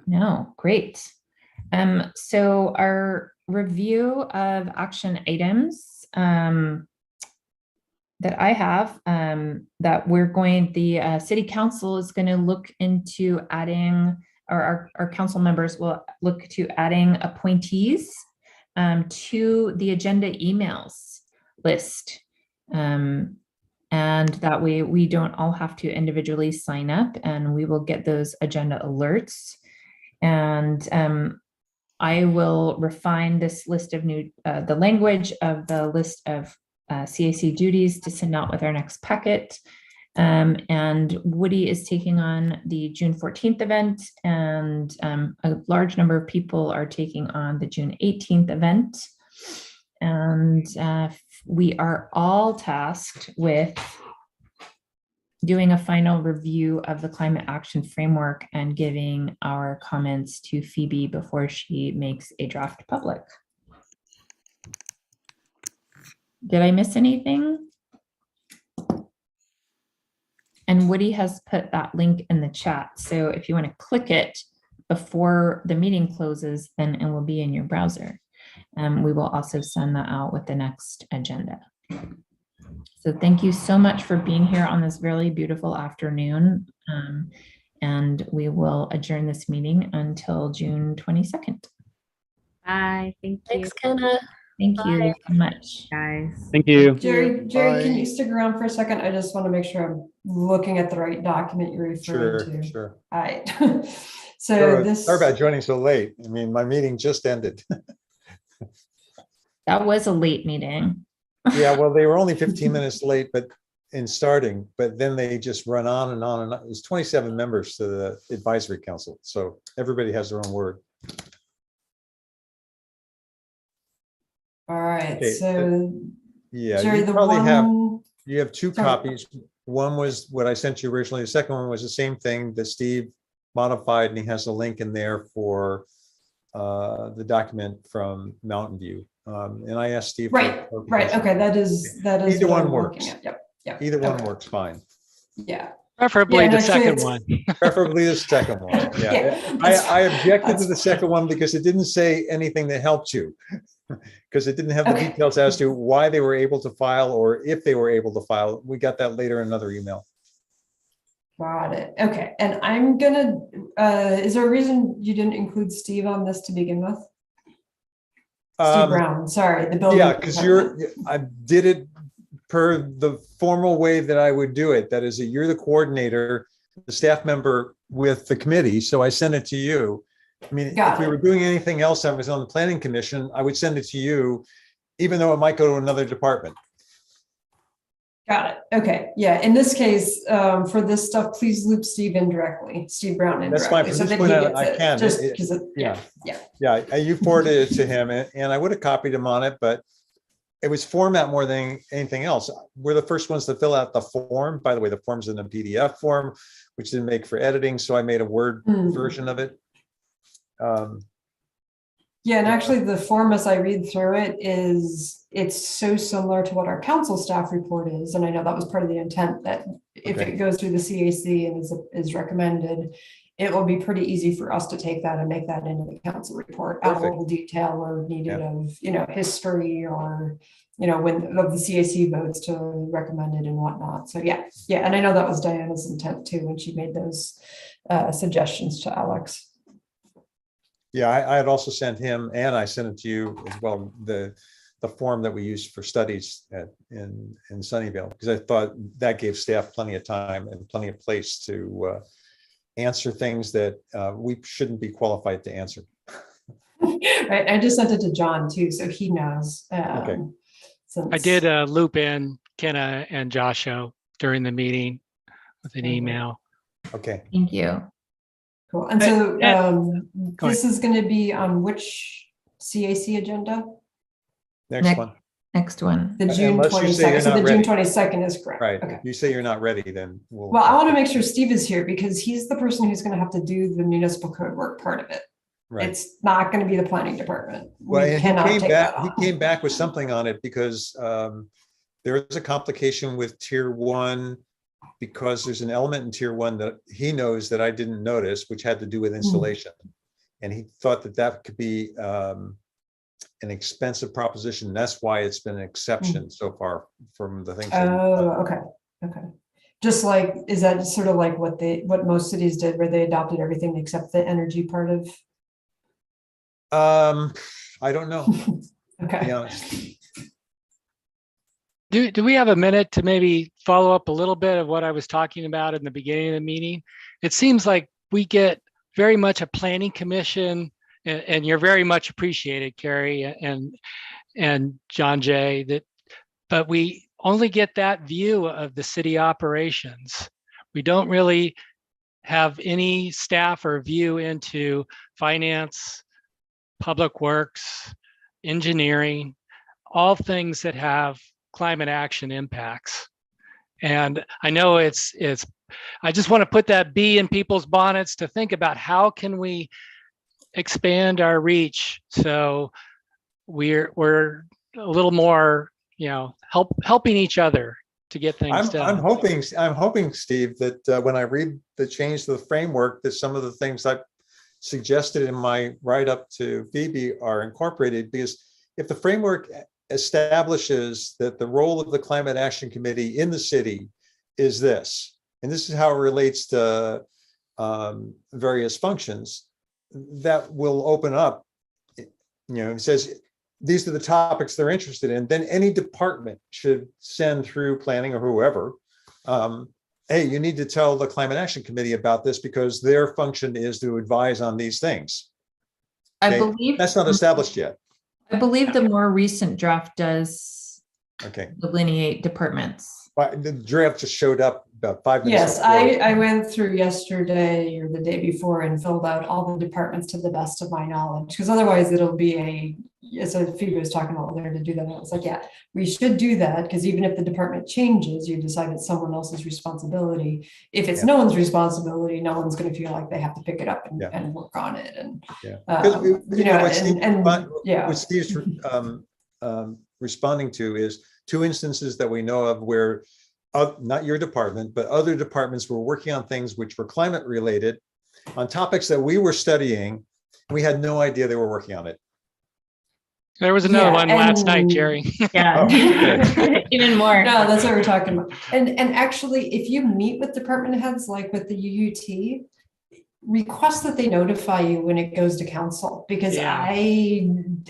No, great. So our review of action items that I have, that the city council is going to look into adding, or our council members will look to adding appointees to the agenda emails list. And that way we don't all have to individually sign up, and we will get those agenda alerts. And I will refine this list of the language of the list of CAC duties to send out with our next packet. And Woody is taking on the June 14th event, and a large number of people are taking on the June 18th event. And we are all tasked with doing a final review of the climate action framework and giving our comments to Phoebe before she makes a draft public. Did I miss anything? And Woody has put that link in the chat. So if you want to click it before the meeting closes, then it will be in your browser. We will also send that out with the next agenda. So thank you so much for being here on this really beautiful afternoon. And we will adjourn this meeting until June 22nd. Bye. Thank you. Thanks, Kenna. Thank Bye. you so much. Guys. Thank you. Jerry, Bye. can you stick around for a second? I just want to make sure I'm looking at the right document you're referring to. Sure. All right. So Sorry about joining so late. I mean, my meeting just ended. That was a late meeting. Yeah, well, they were only 15 minutes late, but in starting, but then they just run on and on and on. There's 27 members to the advisory council, so everybody has their own word. all right. Okay, So Yeah, Jerry, you the probably have, one, you have two Sorry. copies. One was what I sent you originally. The second one was the same thing that Steve modified, and he has a link in there for the document from Mountain View. And I asked Steve. right. Okay, that is Either what one I'm looking works. at. Yep. Either one Okay. works fine. Yeah. Preferably Yeah, the and actually second it's- one. Preferably the second one. Yeah. Yeah, I objected to that's the second one because it didn't say anything that helped you. Because it didn't have the Okay. details as to why they were able to file or if they were able to file. We got that later in another email. Got it. Okay, and I'm gonna, is there a reason you didn't include Steve on this to begin with? Steve Brown, sorry, the building. Yeah, because I did it per the formal way that I would do it. That is, that you're the coordinator, the staff member with the committee. So I sent it to you. I mean, Got if we it. were doing anything else, I was on the planning commission, I would send it to you, even though it might go to another department. Got it. Okay. Yeah. In this case, for this stuff, please loop Steve in directly, Steve Brown in That's fine. directly, From so this that point he on, gets I it. can. Just It- because, yeah. yeah. Yeah, you forwarded it to him and I would have copied him on it, but it was format more than anything else. We're the first ones to fill out the form. By the way, the form's in a PDF form, which didn't make for editing, so I made a Word version of it. Yeah, and actually the form, as I read through it, it's so similar to what our council staff report is. And I know that was part of the intent, that if Okay. it goes through the CAC and is recommended, it will be pretty easy for us to take that and make that into the council report. Add a Perfect. little detail or needed Yeah. of, history or, when of the CAC votes to recommend it and whatnot. So yeah. And I know that was Diana's intent too, when she made those suggestions to Alex. Yeah, I had also sent him, and I sent it to you as well, the form that we used for studies in Sunnyvale, because I thought that gave staff plenty of time and plenty of place to answer things that we shouldn't be qualified to answer. Right. I just sent it to John too, so he knows. Okay. I did loop in Kenna and Joshua during the meeting with an email. Okay. Thank you. Cool. And so Go this is going to be on which CAC agenda? Next one. Next one. The June Unless you say you're 22nd. So the not June ready. 22nd is correct. Right. Okay. If you say you're not ready, then we'll. Well, I want to make sure Steve is here because he's the person who's going to have to do the municipal code work part of it. Right. It's not going to be the planning department. Well, We and cannot he take came that back, he on. came back with something on it because there is a complication with tier one because there's an element in tier one that he knows that I didn't notice, which had to do with installation. And he thought that that could be an expensive proposition. That's why it's been an exception so far from the things. that we've done. Oh, okay. Okay. Just like, is that sort of like what most cities did where they adopted everything except the energy part of? I don't know, to Okay. be honest. Do we have a minute to maybe follow up a little bit of what I was talking about in the beginning of the meeting? It seems like we get very much a planning commission, and you're very much appreciated, Carrie and John Jay, but we only get that view of the city operations. We don't really have any staff or view into finance, public works, engineering, all things that have climate action impacts. And I know I just want to put that bee in people's bonnets to think about how can we expand our reach so we're a little more, helping each other to get things done. I'm hoping, Steve, that when I read the change to the framework, that some of the things I've suggested in my write-up to Phoebe are incorporated, because if the framework establishes that the role of the Climate Action Committee in the city is this, and this is how it relates to various functions, that will open up, it says, these are the topics they're interested in, then any department should send through planning or whoever, hey, you need to tell the Climate Action Committee about this because their function is to advise on these things. I Okay? believe That's not established yet. I believe the more recent draft does Okay. delineate departments. But the draft just showed up about 5 minutes. Yes, before. I went through yesterday or the day before and filled out all the departments to the best of my knowledge, because otherwise it'll be as Phoebe was talking about there to do that. I was like, yeah, we should do that, because even if the department changes, you decide it's someone else's responsibility. If it's no one's responsibility, no one's going to feel like they have to pick it up and work on it. And what Steve's responding to is 2 instances that we know of where not your department, but other departments were working on things which were climate related on topics that we were studying. We had no idea they were working on it. There was another one last night, Jerry. Yeah, even more. No, that's what we're talking about. And actually, if you meet with department heads, like with the UUT, request that they notify you when it goes to council, because I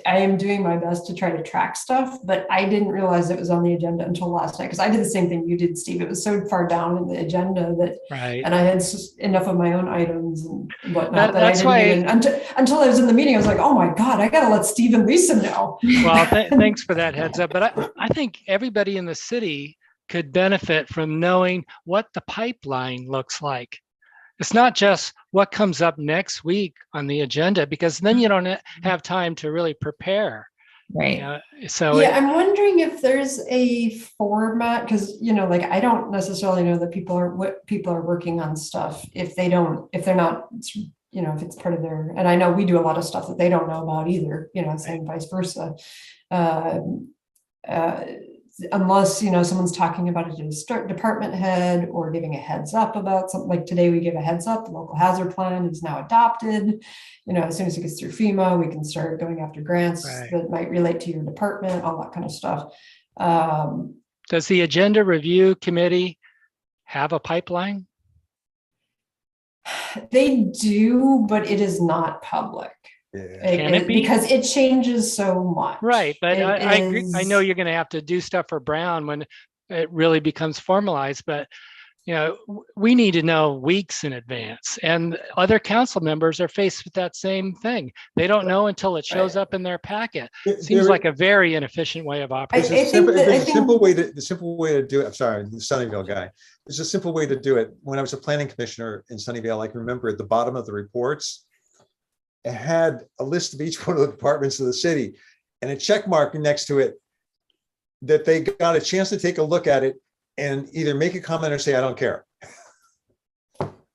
am doing my best to try to track stuff, but I didn't realize it was on the agenda until last night, because I did the same thing you did, Steve. It was so far down in the agenda that, and I had enough of my own items and whatnot that I didn't even, until I was in the meeting, I was like, oh my God, I gotta let Steve and Lisa know. Well, thanks for that heads up. But I think everybody in the city could benefit from knowing what the pipeline looks like. It's not just what comes up next week on the agenda, because then you don't have time to really prepare. Right. So yeah, I'm wondering if there's a format, because like I don't necessarily know that what people are working on stuff if they're not, if it's part of their, and I know we do a lot of stuff that they don't know about either, and vice versa. Unless someone's talking about it to a department head or giving a heads up about something. Like today we give a heads up, the local hazard plan is now adopted. As soon as it gets through FEMA, we can start going after grants that might relate to your department, all that kind of stuff. Does the agenda review committee have a pipeline? They do, but it is not public. Can it be? Because it changes so much. Right, but I agree. I know you're going to have to do stuff for Brown when it really becomes formalized, but we need to know weeks in advance, and other council members are faced with that same thing. They don't know until it shows up in their packet. Seems like a very inefficient way of operating. The simple way to do it. I'm sorry, the Sunnyvale guy. There's a simple way to do it. When I was a planning commissioner in Sunnyvale, I can remember at the bottom of the reports, it had a list of each one of the departments of the city and a check mark next to it that they got a chance to take a look at it and either make a comment or say, I don't care.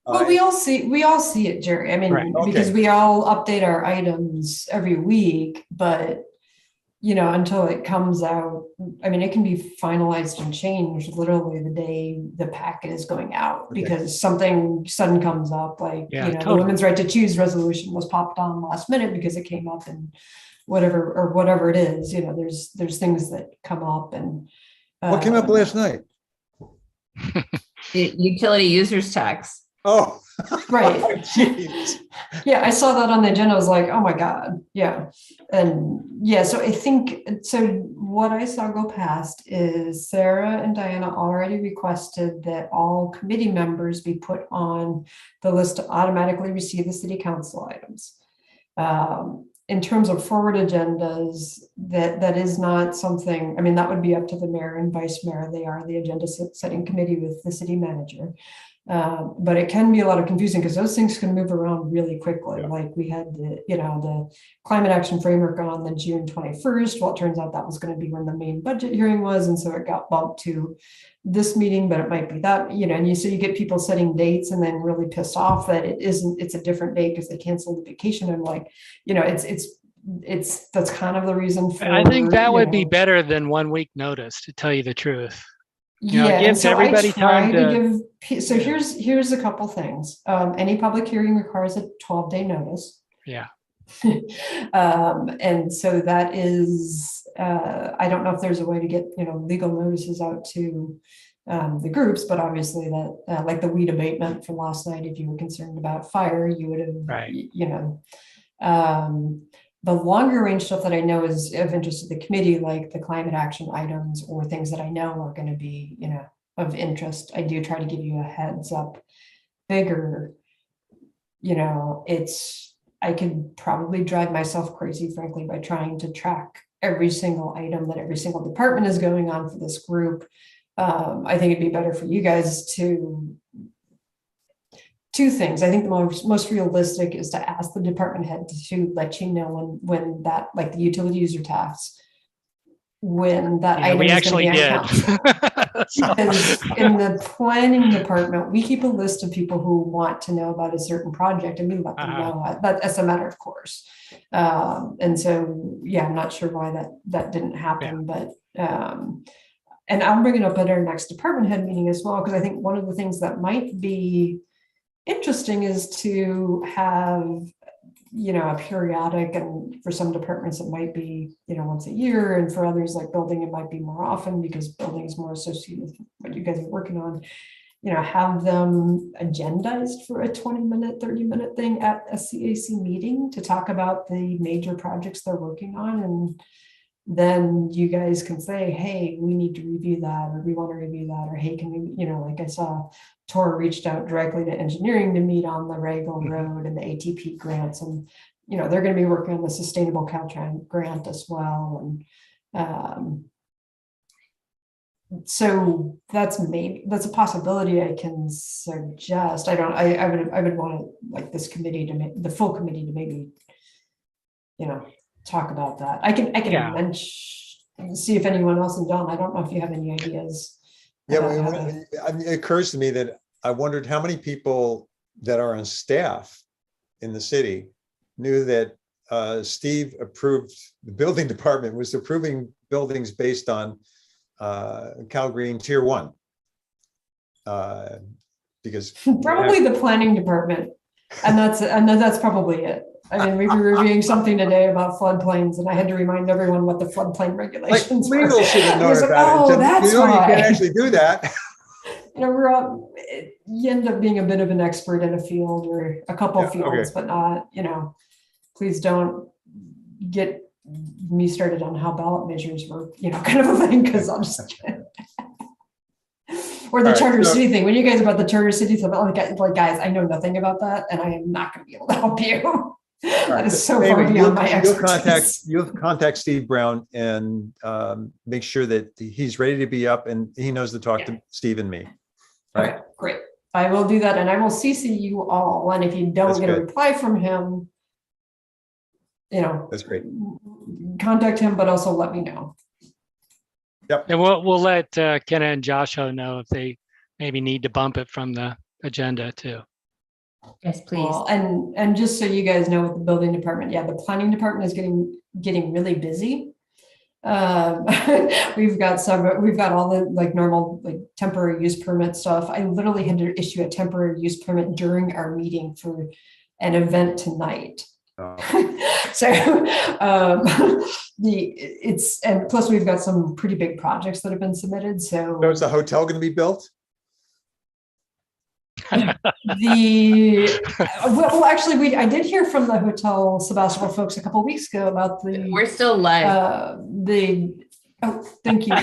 Well, we all see it, Jerry. I mean, because we all update our items every week, but until it comes out, I mean, it can be finalized and changed literally the day the packet is going out, because something sudden comes up, like, the women's right to choose resolution was popped on last minute because it came up and whatever it is, there's things that come up. And what came up last night? The utility users tax. Oh, right. Jeez. Yeah, I saw that on the agenda. I was like, oh my God. Yeah. And yeah, so I think, so what I saw go past is Sarah and Diana already requested that all committee members be put on the list to automatically receive the city council items. In terms of forward agendas, that is not something, I mean, that would be up to the mayor and vice mayor. They are the agenda setting committee with the city manager. But it can be a lot of confusing because those things can move around really quickly. Like we had the climate action framework on the June 21st. Well, it turns out that was going to be when the main budget hearing was. And so it got bumped to this meeting, but it might be that, and so you get people setting dates and then really pissed off that it's a different date because they canceled the vacation. And like, that's kind of the reason for, I think that would be better than 1 week notice, to tell you the truth. It gives everybody time to give. So here's a couple things. Any public hearing requires a 12-day notice. Yeah. And so that is, I don't know if there's a way to get, legal notices out to the groups, but obviously that, like the weed abatement from last night, if you were concerned about fire, you would have, the longer range stuff that I know is of interest to the committee, like the climate action items or things that I know are going to be, of interest. I do try to give you a heads up. Bigger, I could probably drive myself crazy, frankly, by trying to track every single item that every single department is going on for this group. I think it'd be better for you guys to two things. I think the most realistic is to ask the department head to let you know when that, like the utility user tax, when that item we is actually going to be did. Because in the planning department, we keep a list of people who want to know about a certain project and we let them know. That's a matter of course. And so, yeah, I'm not sure why that didn't happen, but and I'll bring it up at our next department head meeting as well, because I think one of the things that might be interesting is to have, a periodic, and for some departments, it might be, once a year. And for others like building, it might be more often because building is more associated with what you guys are working on, have them agendized for a 20-minute, 30-minute thing at a CAC meeting to talk about the major projects they're working on. And then you guys can say, hey, we need to review that, or we want to review that, or hey, can we, like I saw Tor reached out directly to engineering to meet on the Regal Road and the ATP grants. And, they're going to be working on the Sustainable Caltrans grant as well. And So that's a possibility I can suggest. I would want like this committee to make, the full committee to maybe, talk about that. I can Yeah. mention, see if anyone else in Dawn, I don't know if you have any ideas. Yeah, about how it occurs to me that I wondered how many people that are on staff in the city knew that Steve approved, the building department was approving buildings based on Cal Green Tier 1. Because Probably the planning department. And that's probably it. I mean, we were reviewing something today about floodplains and I had to remind everyone what the floodplain like regulations were. legal should have I known was like, about oh, it. that's You why. can't actually do that. We're all, you end up being a bit of an expert in a field or a couple Yeah, fields, okay. but not, please don't get me started on how ballot measures work, kind of a thing, because I'm just. Or the All right, charter so- city thing. When you guys about the charter city stuff, I'm like, guys, I know nothing about that, and I am not going to be able to help you. That is so far Anyway, beyond my you'll contact expertise. you'll contact Steve Brown and make sure that he's ready to be up and he knows to talk to Steve and me. Right. Okay, great. I will do that, and I will CC you all. And if you don't That's get a good. reply from him, That's great. contact him, but also let me know. And we'll let Kenna and Joshua know if they maybe need to bump it from the agenda too. Yes, please. Well, and just so you guys know, with the building department, yeah, the planning department is getting really busy. We've got all the like normal like temporary use permit stuff. I literally had to issue a temporary use permit during our meeting for an event tonight. So and plus we've got some pretty big projects that have been submitted. So So is the hotel going to be built? well, actually, I did hear from the Hotel Sebastopol folks a couple of weeks ago about We're still live. oh, thank you.